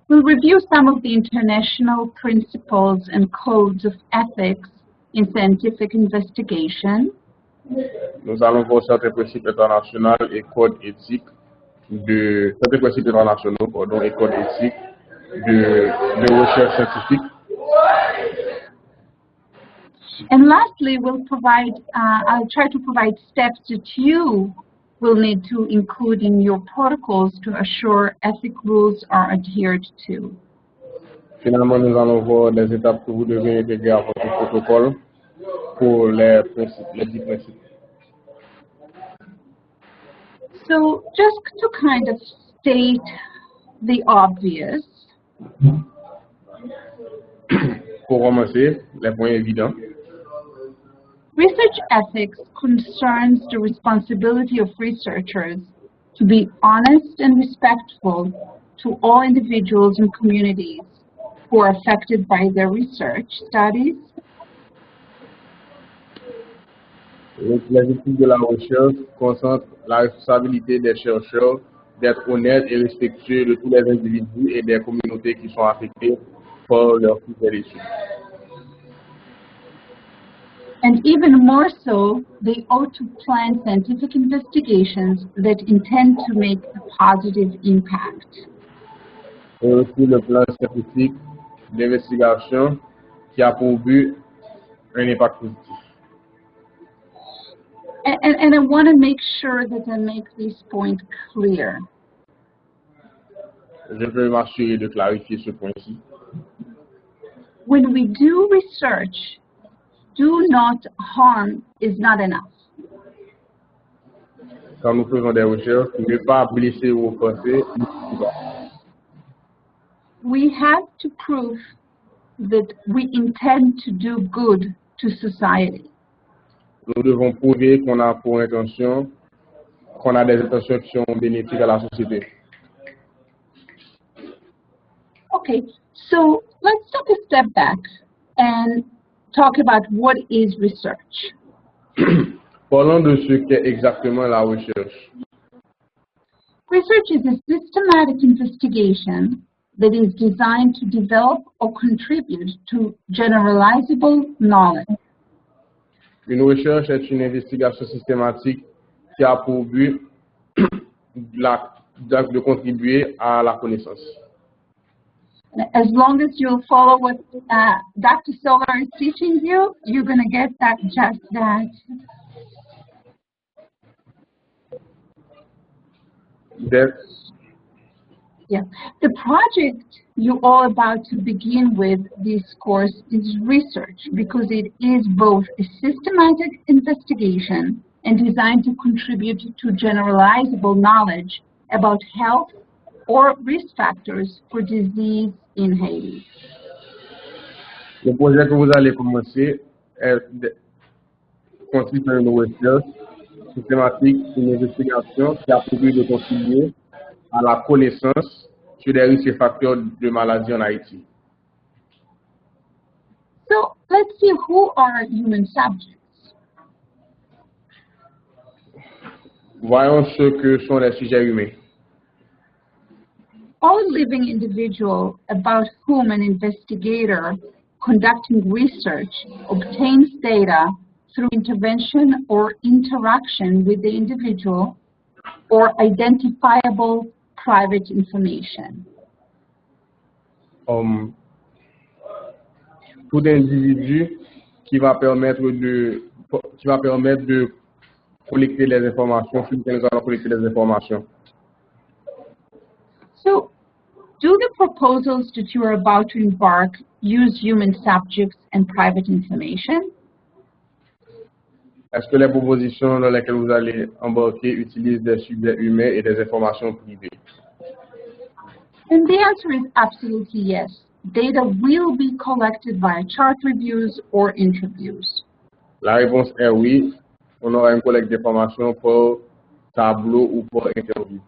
We'll review some of the international principles and codes of ethics in scientific investigation. Nous allons voir certains principes internationaux et codes éthiques de recherche scientifique. And lastly, I'll try to provide steps that you will need to include in your protocols to assure ethic rules are adhered to. Finalement, nous allons voir les étapes que vous devez intégrer à votre protocole pour les 10 principes. So just to kind of state the obvious, Pour commencer, les points évidents. research ethics concerns the responsibility of researchers to be honest and respectful to all individuals and communities who are affected by their research studies. Les études de la recherche concentrent la responsabilité des chercheurs d'être honnêtes et respectueux de tous les individus et des communautés qui sont affectées par leur sujet d'études. And even more so, they ought to plan scientific investigations that intend to make a positive impact. Et aussi le plan scientifique d'investigation qui a pour but un impact positif. And I want to make sure that I make this point clear. Je veux m'assurer de clarifier ce point-ci. When we do research, do not harm is not enough. Quand nous faisons des recherches, ne pas blesser ou offenser. We have to prove that we intend to do good to society. Nous devons prouver qu'on a pour intention, qu'on a des intentions qui sont bénéfiques à la société. Okay, so let's take a step back and talk about what is research. Parlons de ce qu'est exactement la recherche. Research is a systematic investigation that is designed to develop or contribute to generalizable knowledge. Une recherche est une investigation systématique qui a pour but de contribuer à la connaissance. As long as you'll follow what Dr. Sohler is teaching you, you're going to get that just that. Yeah. The project you're all about to begin with this course is research because it is both a systematic investigation and designed to contribute to generalizable knowledge about health or risk factors for disease in Haiti. Le projet que vous allez commencer consiste en une recherche systématique, une investigation qui a pour but de contribuer à la connaissance sur les risques et facteurs de maladies en Haïti. So let's see, who are human subjects? Voyons ce que sont les sujets humains. All living individual about whom an investigator conducting research obtains data through intervention or interaction with the individual or identifiable private information. Tout individu qui va permettre de collecter les informations, sur lequel nous allons collecter les informations. So, do the proposals that you are about to embark use human subjects and private information? Est-ce que les propositions dans lesquelles vous allez embarquer utilisent des sujets humains et des informations privées? And the answer is absolutely yes. Data will be collected via chart reviews or interviews. La réponse est oui. On aura une collecte d'informations par tableau ou par interview.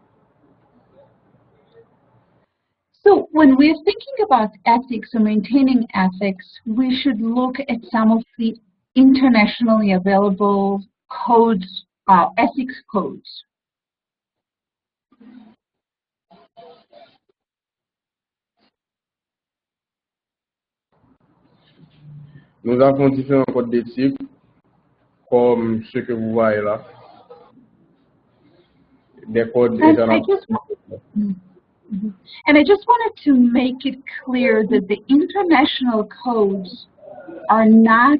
So when we're thinking about ethics or maintaining ethics, we should look at some of the internationally available codes, ethics codes. Nous avons différents codes d'éthique, comme ce que vous voyez là. Des codes internationaux. And I just wanted to make it clear that the international codes are not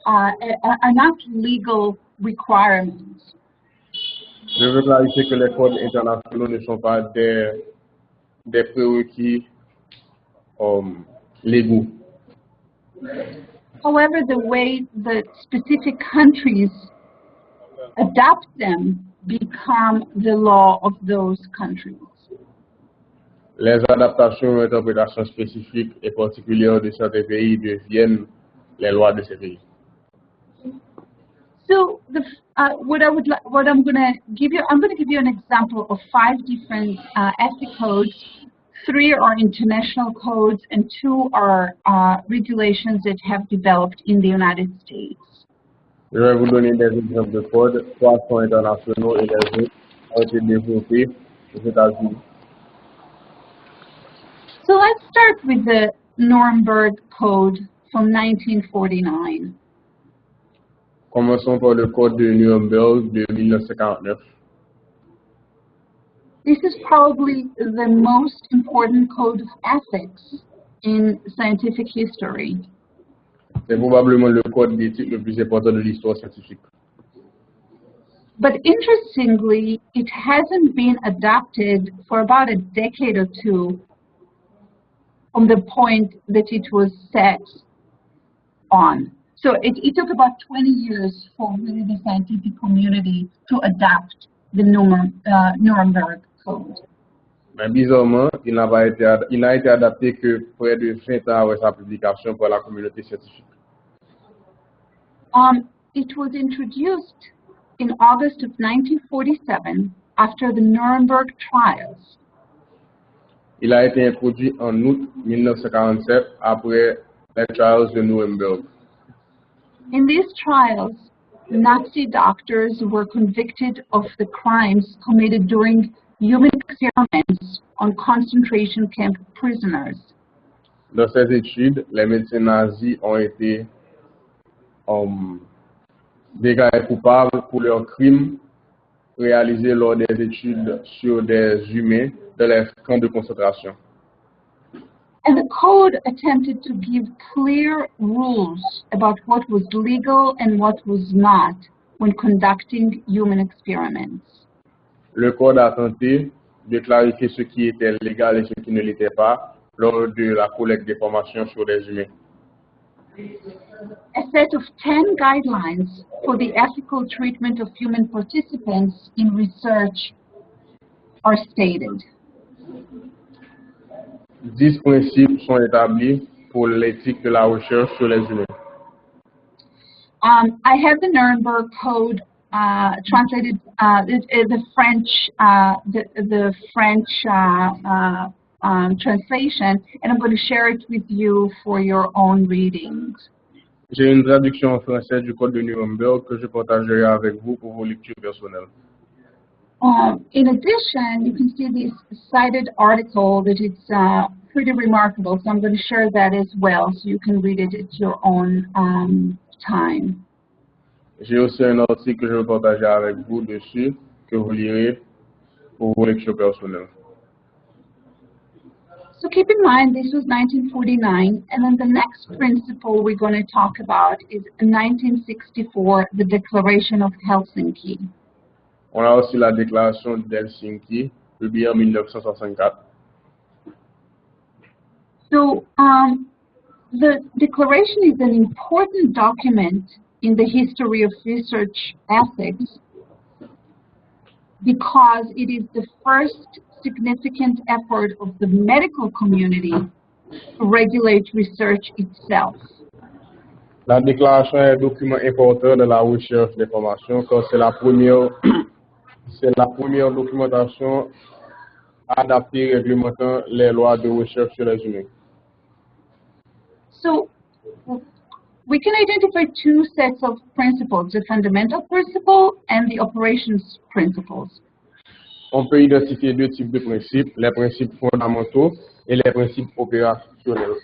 are not legal requirements. Je veux clarifier que les codes internationaux ne sont pas des prérequis légaux. However, the way that specific countries adopt them become the law of those countries. Les adaptations et interprétations spécifiques et particulières de certains pays deviennent les lois de ces pays. So, what I'm going to give you an example of 5 different ethic codes. 3 are international codes, and 2 are regulations that have developed in the United States. Je vais vous donner des exemples de codes. 3 sont internationaux et les autres ont été développés aux États-Unis. So let's start with the Nuremberg Code from 1949. Commençons par le code de Nuremberg de 1949. This is probably the most important code of ethics in scientific history. C'est probablement le code d'éthique le plus important de l'histoire scientifique. But interestingly, it hasn't been adopted for about a decade or 2 from the point that it was set on. So it took about 20 years for really the scientific community to adopt the Nuremberg Code. Mais bizarrement, il n'a été adapté que près de 20 ans après sa publication par la communauté scientifique. It was introduced in August of 1947 after the Nuremberg trials. Il a été introduit en août 1947 après les trials de Nuremberg. In these trials, Nazi doctors were convicted of the crimes committed during human experiments on concentration camp prisoners. Dans ces études, les médecins nazis ont été déclarés coupables pour leurs crimes réalisés lors des études sur des humains dans les camps de concentration. And the code attempted to give clear rules about what was legal and what was not when conducting human experiments. Le code a tenté de clarifier ce qui était légal et ce qui ne l'était pas lors de la collecte d'informations sur les humains. A set of 10 guidelines for the ethical treatment of human participants in research are stated. 10 principes sont établis pour l'éthique de la recherche sur les humains. I have the Nuremberg Code translated, the French translation, and I'm going to share it with you for your own readings. J'ai une traduction en français du code de Nuremberg que je partagerai avec vous pour vos lectures personnelles. In addition, you can see this cited article that it's pretty remarkable, so I'm going to share that as well, so you can read it at your own time. J'ai aussi un article que je vais partager avec vous dessus, que vous lirez pour vos lectures personnelles. So keep in mind, this was 1949, and then the next principle we're going to talk about is 1964, the Declaration of Helsinki. On a aussi la déclaration d'Helsinki, publiée en 1964. So the declaration is an important document in the history of research ethics because it is the first significant effort of the medical community to regulate research itself. La déclaration est un document important de la recherche d'information car c'est la première documentation adaptée réglementant les lois de recherche sur les humains. So we can identify 2 sets of principles, the fundamental principle and the operations principles. On peut identifier 2 types de principes, les principes fondamentaux et les principes opérationnels.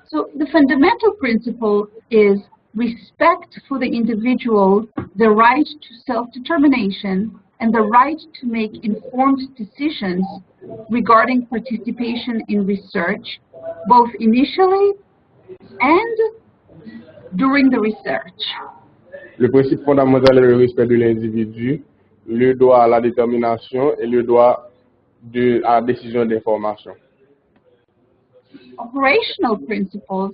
So the fundamental principle is respect for the individual, the right to self-determination, and the right to make informed decisions regarding participation in research, both initially and during the research. Le principe fondamental est le respect de l'individu, le droit à la détermination et le droit à la décision d'information. Operational principles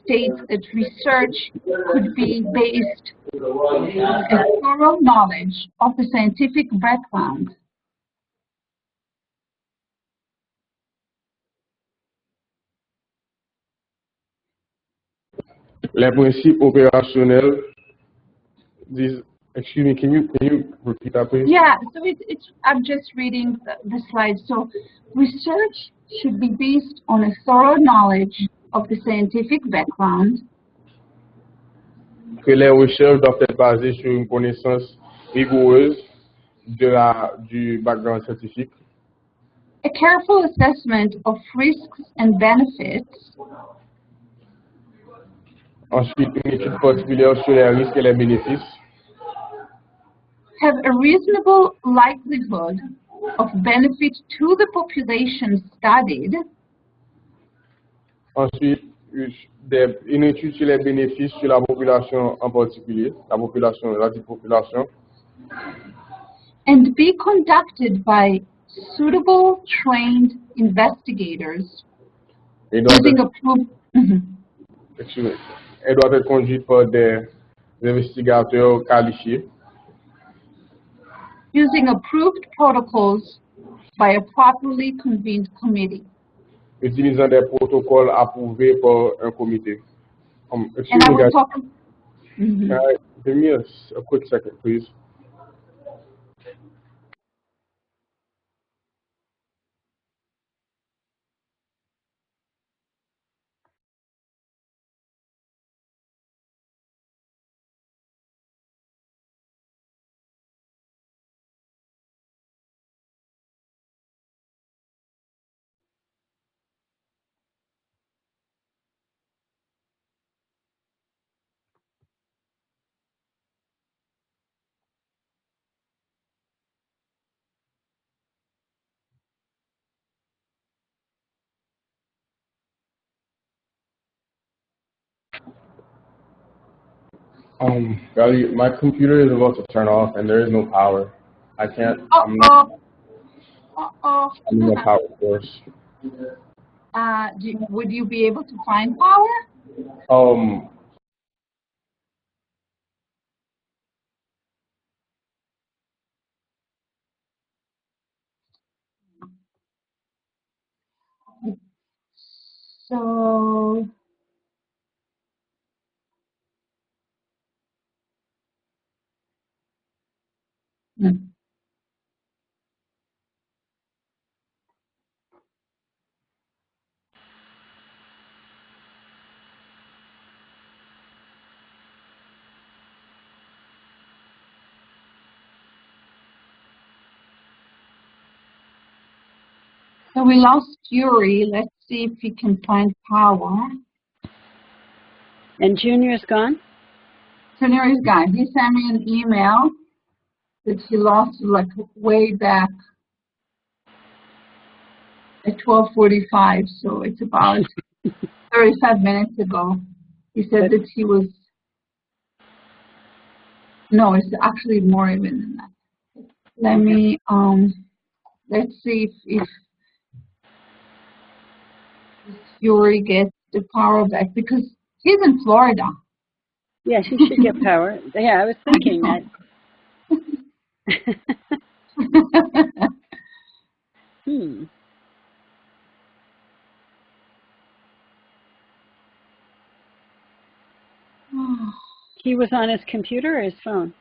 state that research could be based on a thorough knowledge of the scientific background. Les principes opérationnels disent, excuse me, can you repeat that, please? Yeah, so I'm just reading the slide. So research should be based on a thorough knowledge of the scientific background. Que les recherches doivent être basées sur une connaissance rigoureuse du background scientifique. A careful assessment of risks and benefits. Ensuite, une étude particulière sur les risques et les bénéfices. Have a reasonable likelihood of benefit to the population studied. Ensuite, une étude sur les bénéfices sur la population en particulier, la dite population. And be conducted by suitable trained investigators using approved. Elle doit être conduite par des investigateurs qualifiés. Using approved protocols by a properly convened committee. Utilisant des protocoles approuvés par un comité. And I will talk. Give me a quick second, please. Gally, my computer is about to turn off and there is no power. I can't. I'm in the power source. Would you be able to find power? So. So we lost Yuri. Let's see if he can find power. And Junior's gone? Junior is gone. He sent me an email that he lost like way back at 12:45. So it's about 35 minutes ago. He said that he was. No, it's actually more even than that. Let me let's see if Yuri gets the power back because he's in Florida. Yes, he should get power. Yeah, I was thinking that. He was on his computer or his phone?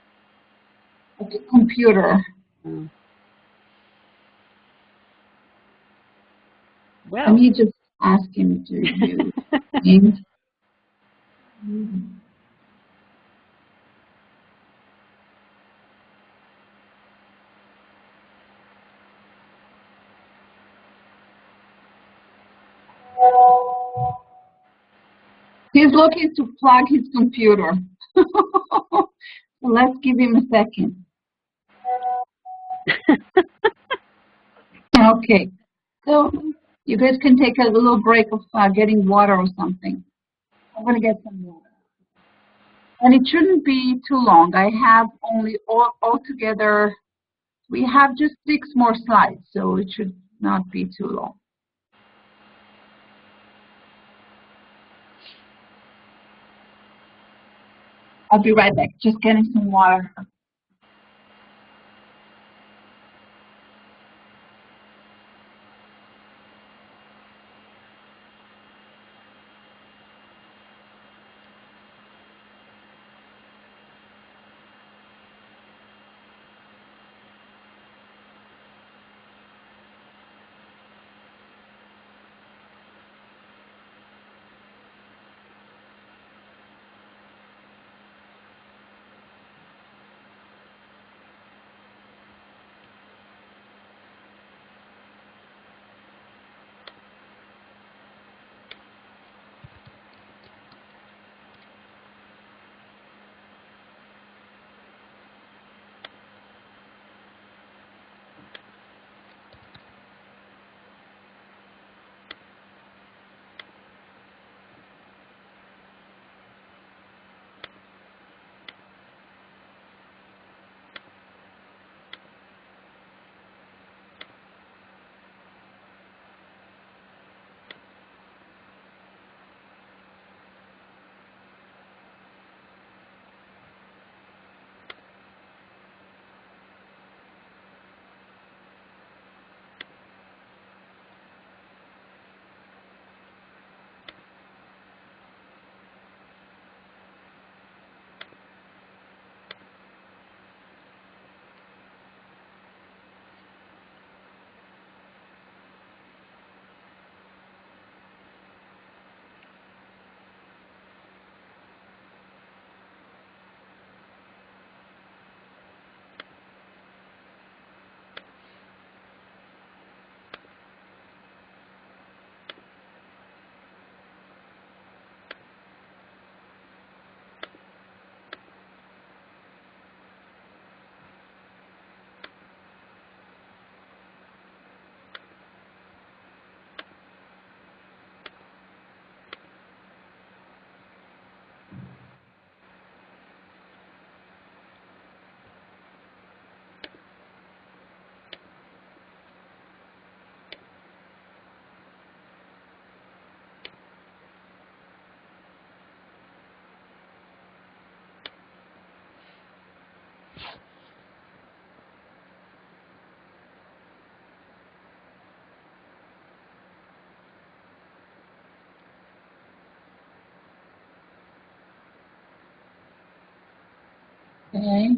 Computer. Oh. Well. Let me just ask him to use things. He's looking to plug his computer. So let's give him a second. Okay. So you guys can take a little break of getting water or something. I'm going to get some water. And it shouldn't be too long. I have only altogether, we have just 6 more slides, so it should not be too long. I'll be right back, just getting some water. Okay.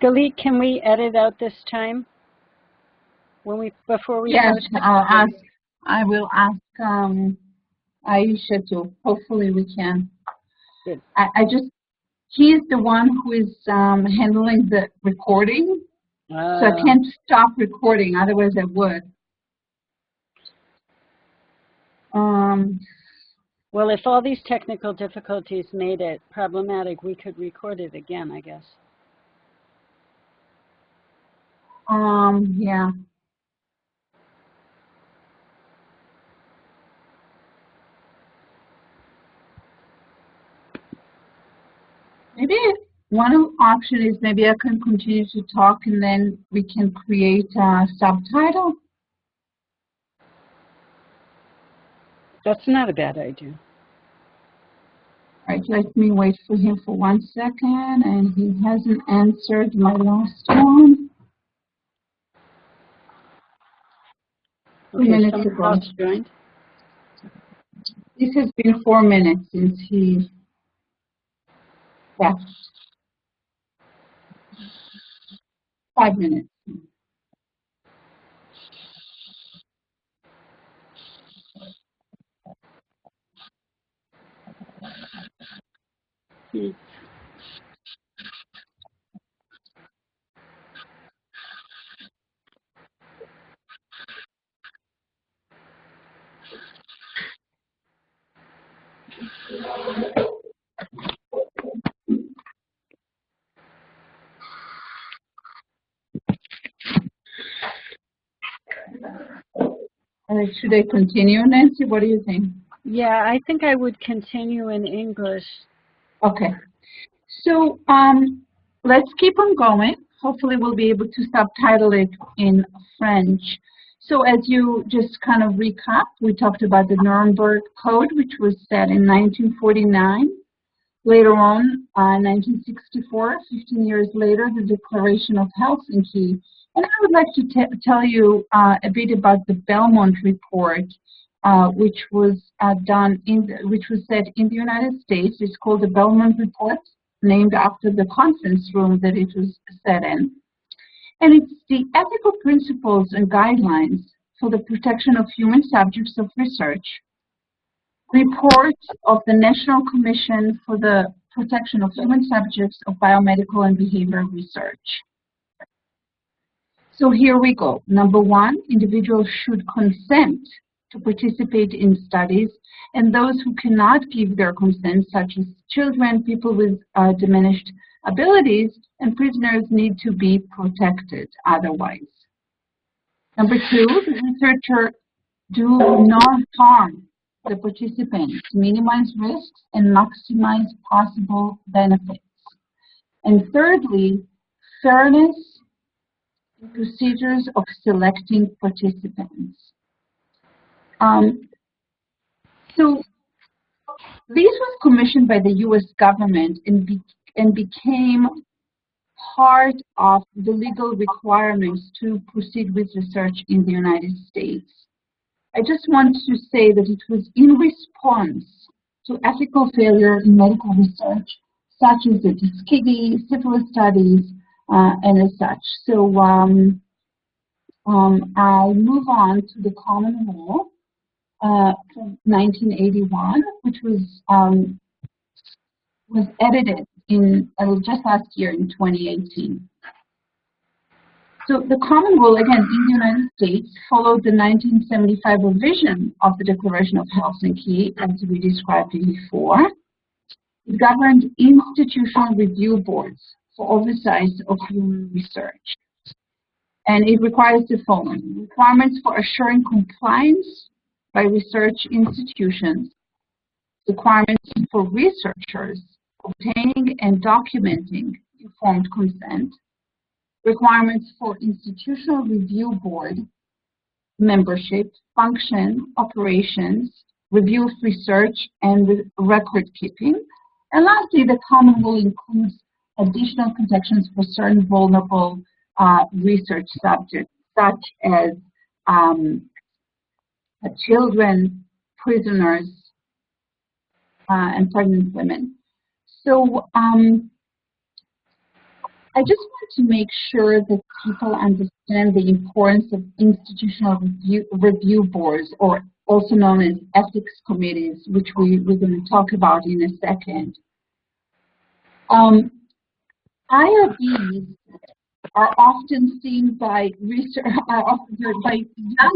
Galit, can we edit out this time before we Yes, post it? I will ask Aisha to. Hopefully we can. Good. He is the one who is handling the recording, so I can't stop recording, otherwise I would. Well, if all these technical difficulties made it problematic, we could record it again, I guess. Yeah. Maybe one option is maybe I can continue to talk and then we can create a subtitle. That's not a bad idea. All right, let me wait for him for 1 second, and he hasn't answered my last one. Okay, 2 minutes someone ago. else joined. This has been 4 minutes since he left. 5 minutes. Should I continue, Nancy? What do you think? Yeah, I think I would continue in English. Okay. So let's keep on going. Hopefully we'll be able to subtitle it in French. So as you just kind of recap, we talked about the Nuremberg Code, which was set in 1949. Later on, 1964, 15 years later, the Declaration of Helsinki. And I would like to tell you a bit about the Belmont Report, which was which was set in the United States. It's called the Belmont Report, named after the conference room that it was set in. And it's the ethical principles and guidelines for the protection of human subjects of research. Report of the National Commission for the Protection of Human Subjects of Biomedical and Behavioral Research. So here we go. Number 1, individuals should consent to participate in studies, and those who cannot give their consent, such as children, people with diminished abilities, and prisoners, need to be protected otherwise. Number 2, the researcher do not harm the participants, minimize risks, and maximize possible benefits. And thirdly, fairness in procedures of selecting participants. So this was commissioned by the U.S. government and became part of the legal requirements to proceed with research in the United States. I just want to say that it was in response to ethical failure in medical research, such as the Tuskegee, syphilis studies, and as such. So I move on to the common law from 1981, which was edited in just last year in 2018. So the common rule, again, in the United States, followed the 1975 revision of the Declaration of Helsinki, as we described it before. It governed institutional review boards for oversight of human research. And it requires the following: requirements for assuring compliance by research institutions, requirements for researchers obtaining and documenting informed consent, requirements for institutional review board membership, function, operations, review of research, and record keeping. And lastly, the common rule includes additional protections for certain vulnerable research subjects, such as children, prisoners, and pregnant women. So I just want to make sure that people understand the importance of institutional review boards, or also known as ethics committees, which we're going to talk about in a second. IRBs are often seen by young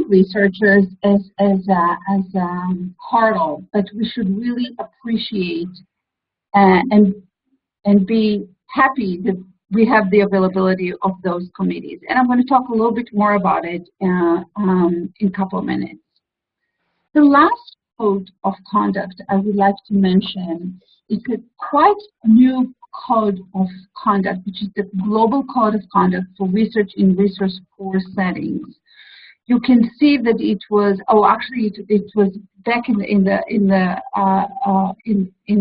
researchers as hurdle, but we should really appreciate and be happy that we have the availability of those committees. And I'm going to talk a little bit more about it in a couple of minutes. The last code of conduct I would like to mention is a quite new code of conduct, which is the Global Code of Conduct for Research in Resource-Poor Settings. You can see that it was, it was back in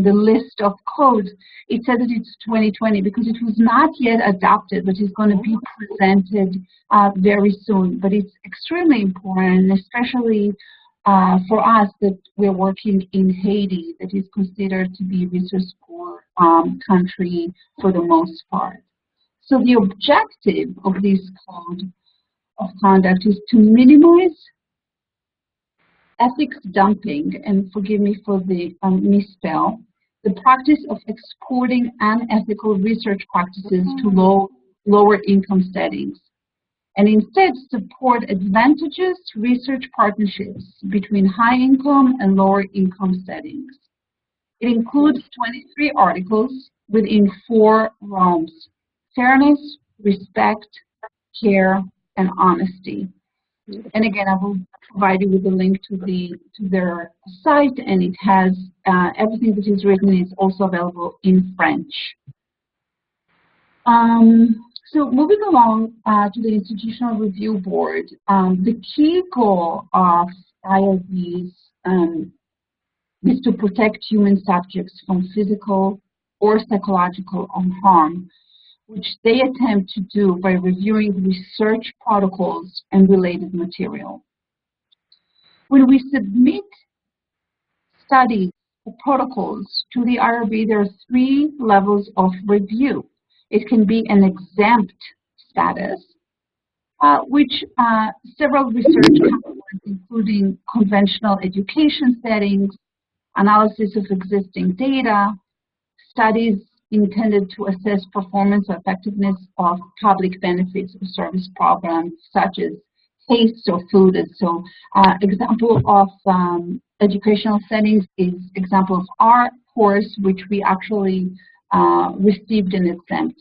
the list of codes. It said that it's 2020 because it was not yet adopted, but it's going to be presented very soon. But it's extremely important, especially for us that we're working in Haiti, that is considered to be a resource-poor country for the most part. So the objective of this code of conduct is to minimize ethics dumping, and forgive me for the misspell, the practice of exporting unethical research practices to lower income settings, and instead support advantageous research partnerships between high income and lower income settings. It includes 23 articles within 4 realms: fairness, respect, care, and honesty. And again, I will provide you with a link to their site, and it has everything that is written is also available in French. So moving along to the Institutional Review Board, the key goal of IRBs is to protect human subjects from physical or psychological harm, which they attempt to do by reviewing research protocols and related material. When we submit studies or protocols to the IRB, there are 3 levels of review. It can be an exempt status, which several research categories, including conventional education settings, analysis of existing data, studies intended to assess performance or effectiveness of public benefits or service programs such as taste or food. And so example of educational settings is example of our course, which we actually received an exempt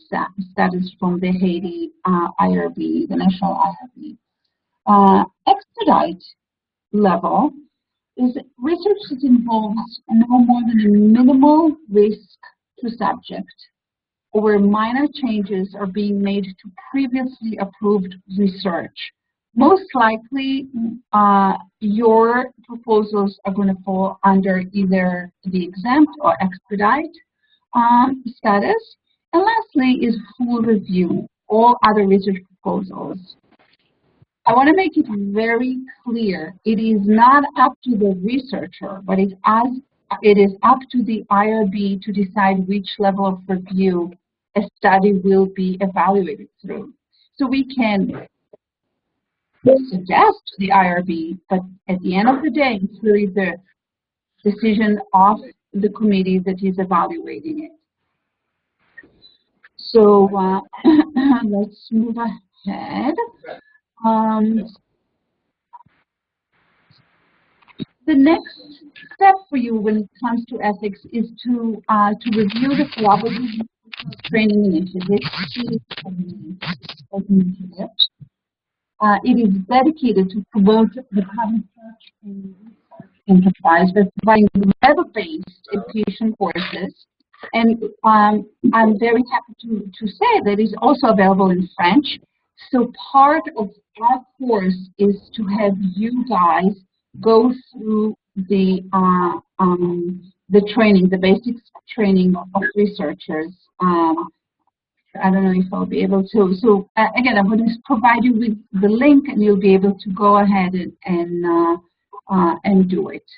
status from the Haiti IRB, the national IRB. Expedite level is research that involves no more than a minimal risk to subject, or where minor changes are being made to previously approved research. Most likely, your proposals are going to fall under either the exempt or expedite status. And lastly is full review, all other research proposals. I want to make it very clear, it is not up to the researcher, but it is up to the IRB to decide which level of review a study will be evaluated through. So we can suggest to the IRB, but at the end of the day, it's really the decision of the committee that is evaluating it. So let's move ahead. The next step for you when it comes to ethics is to review the collaborative training initiative. It is dedicated to promote the public research and research enterprise by providing web-based education courses. And I'm very happy to say that it's also available in French. So part of our course is to have you guys go through the training, the basic training of researchers. I don't know if I'll be able to. So again, I'm going to provide you with the link, and you'll be able to go ahead and do it.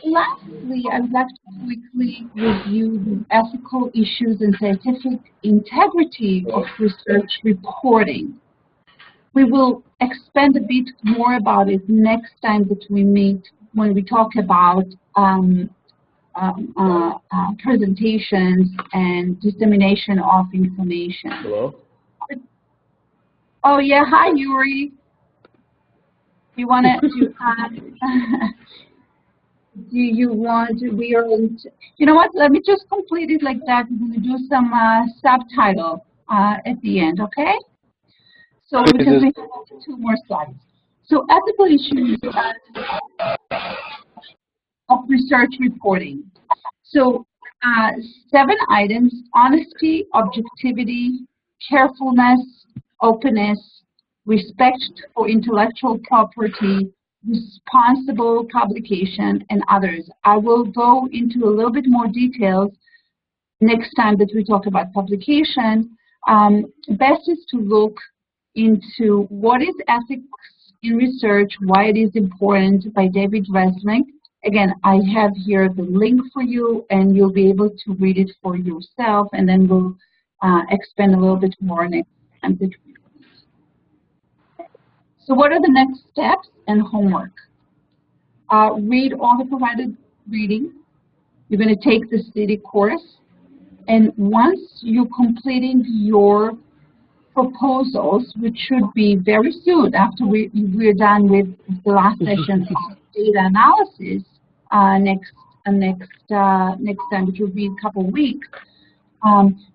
Lastly, I would like to quickly review the ethical issues and scientific integrity of research reporting. We will expand a bit more about it next time that we meet when we talk about presentations and dissemination of information. Hello? Oh yeah, hi Yuri. You want to do you want to, we are, you know what, let me just complete it like that. We're going to do some subtitle at the end, okay? So because we have 2 more slides. So ethical issues of research reporting. So 7 items: honesty, objectivity, carefulness, openness, respect for intellectual property, responsible publication, and others. I will go into a little bit more details next time that we talk about publication. Best is to look into what is ethics in research, why it is important by David Resnick again, I have here the link for you, and you'll be able to read it for yourself, and then we'll expand a little bit more next time. So what are the next steps and homework? Read all the provided reading. You're going to take the city course, and once you're completing your proposals, which should be very soon after we're done with the last session of data analysis, next time, which will be in a couple of weeks,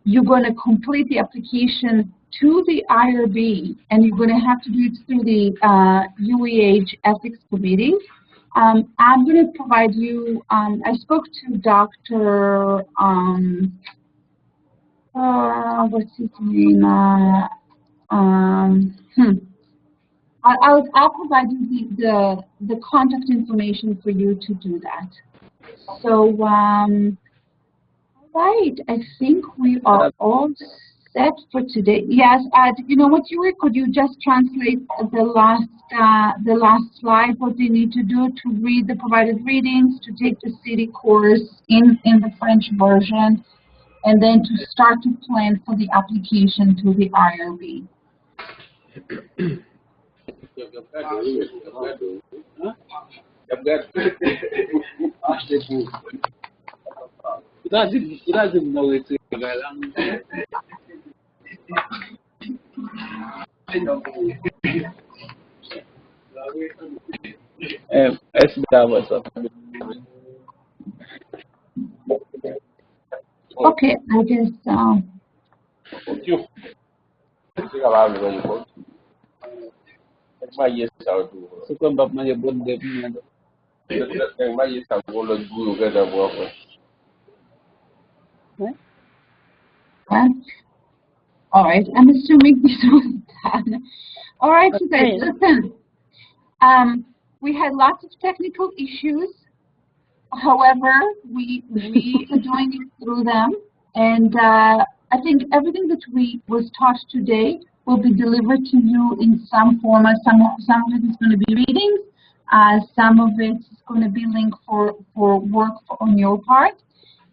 you're going to complete the application to the IRB, and you're going to have to do it through the UEH Ethics Committee. I'm going to provide you, I spoke to Dr. What's his name? I'll provide you the contact information for you to do that. So, right, I think we are all set for today. Yes, you know what, Yuri, could you just translate the last slide, what they need to do to read the provided readings, to take the city course in the French version, and then to start to plan for the application to the IRB. Okay, I guess. All right, I'm assuming this was done. All right, you guys, listen. We had lots of technical issues. However, we are doing it through them, and I think everything that was taught today will be delivered to you in some format. Some of it is going to be readings. Some of it is going to be linked for work on your part.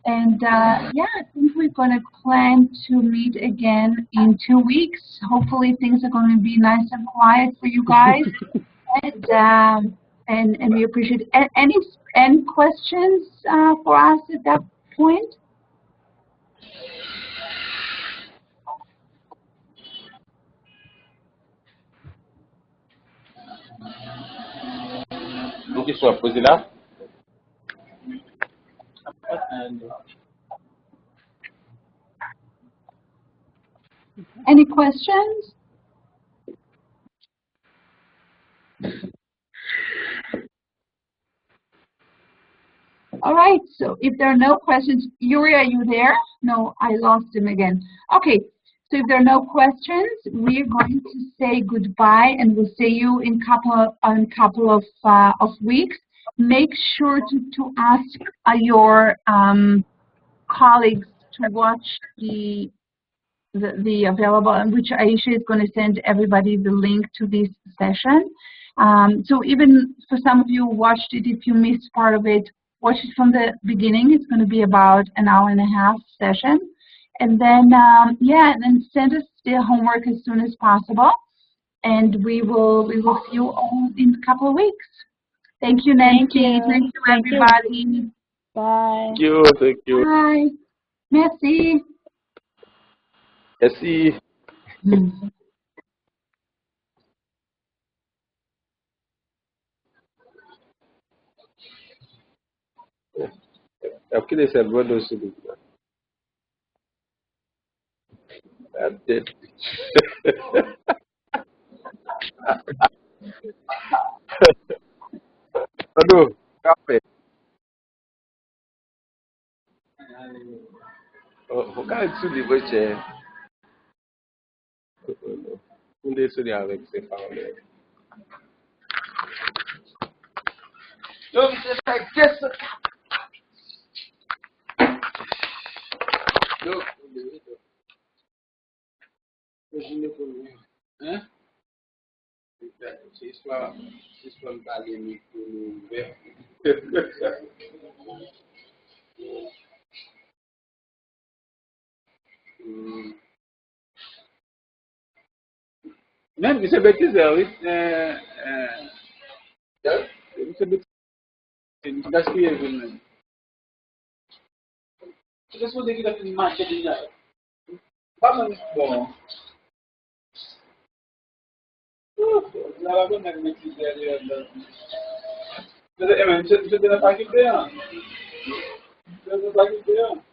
And yeah, I think we're going to plan to meet again in 2 weeks. Hopefully things are going to be nice and quiet for you guys. And we appreciate it. Any questions for us at that point? Une question à poser là. Any questions? All right, so if there are no questions, Yuri, are you there? No, I lost him again. Okay, so if there are no questions, we're going to say goodbye, and we'll see you in a couple of weeks. Make sure to ask your colleagues to watch the available, and which Aisha is going to send everybody the link to this session. So even for some of you who watched it, if you missed part of it, watch it from the beginning. It's going to be about an hour and a half session. And then, yeah, and then send us the homework as soon as possible. And we will see you all in a couple of weeks. Thank you, Nancy. Thank you, everybody. Bye. Thank you. Thank you. Bye. Merci. Merci. Aqui nesse agora eu sou até. Aduh, café. O cara de subir vai ser. Um desses ali avec você fala. Eu me sei que essa. Eu. Hoje não vou. Hein? C'est histoire d'académique pour nous. Même, c'est bêtise, oui. C'est bêtise, c'est gaspillé, même. C'est ce qu'on dit qu'il a fait une marche déjà. Pas mal, bon. La bonne maîtrise derrière. C'est de la faculté, hein. C'est de la faculté, hein.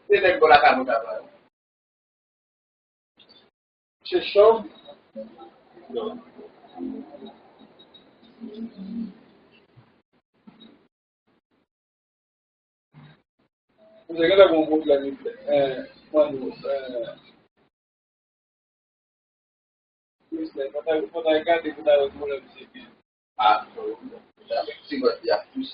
C'est des pour la caméra. C'est chaud. Vous avez là mon groupe la nuit. Quand on regarde, vous avez le problème. Ah, c'est bon, il y a plus.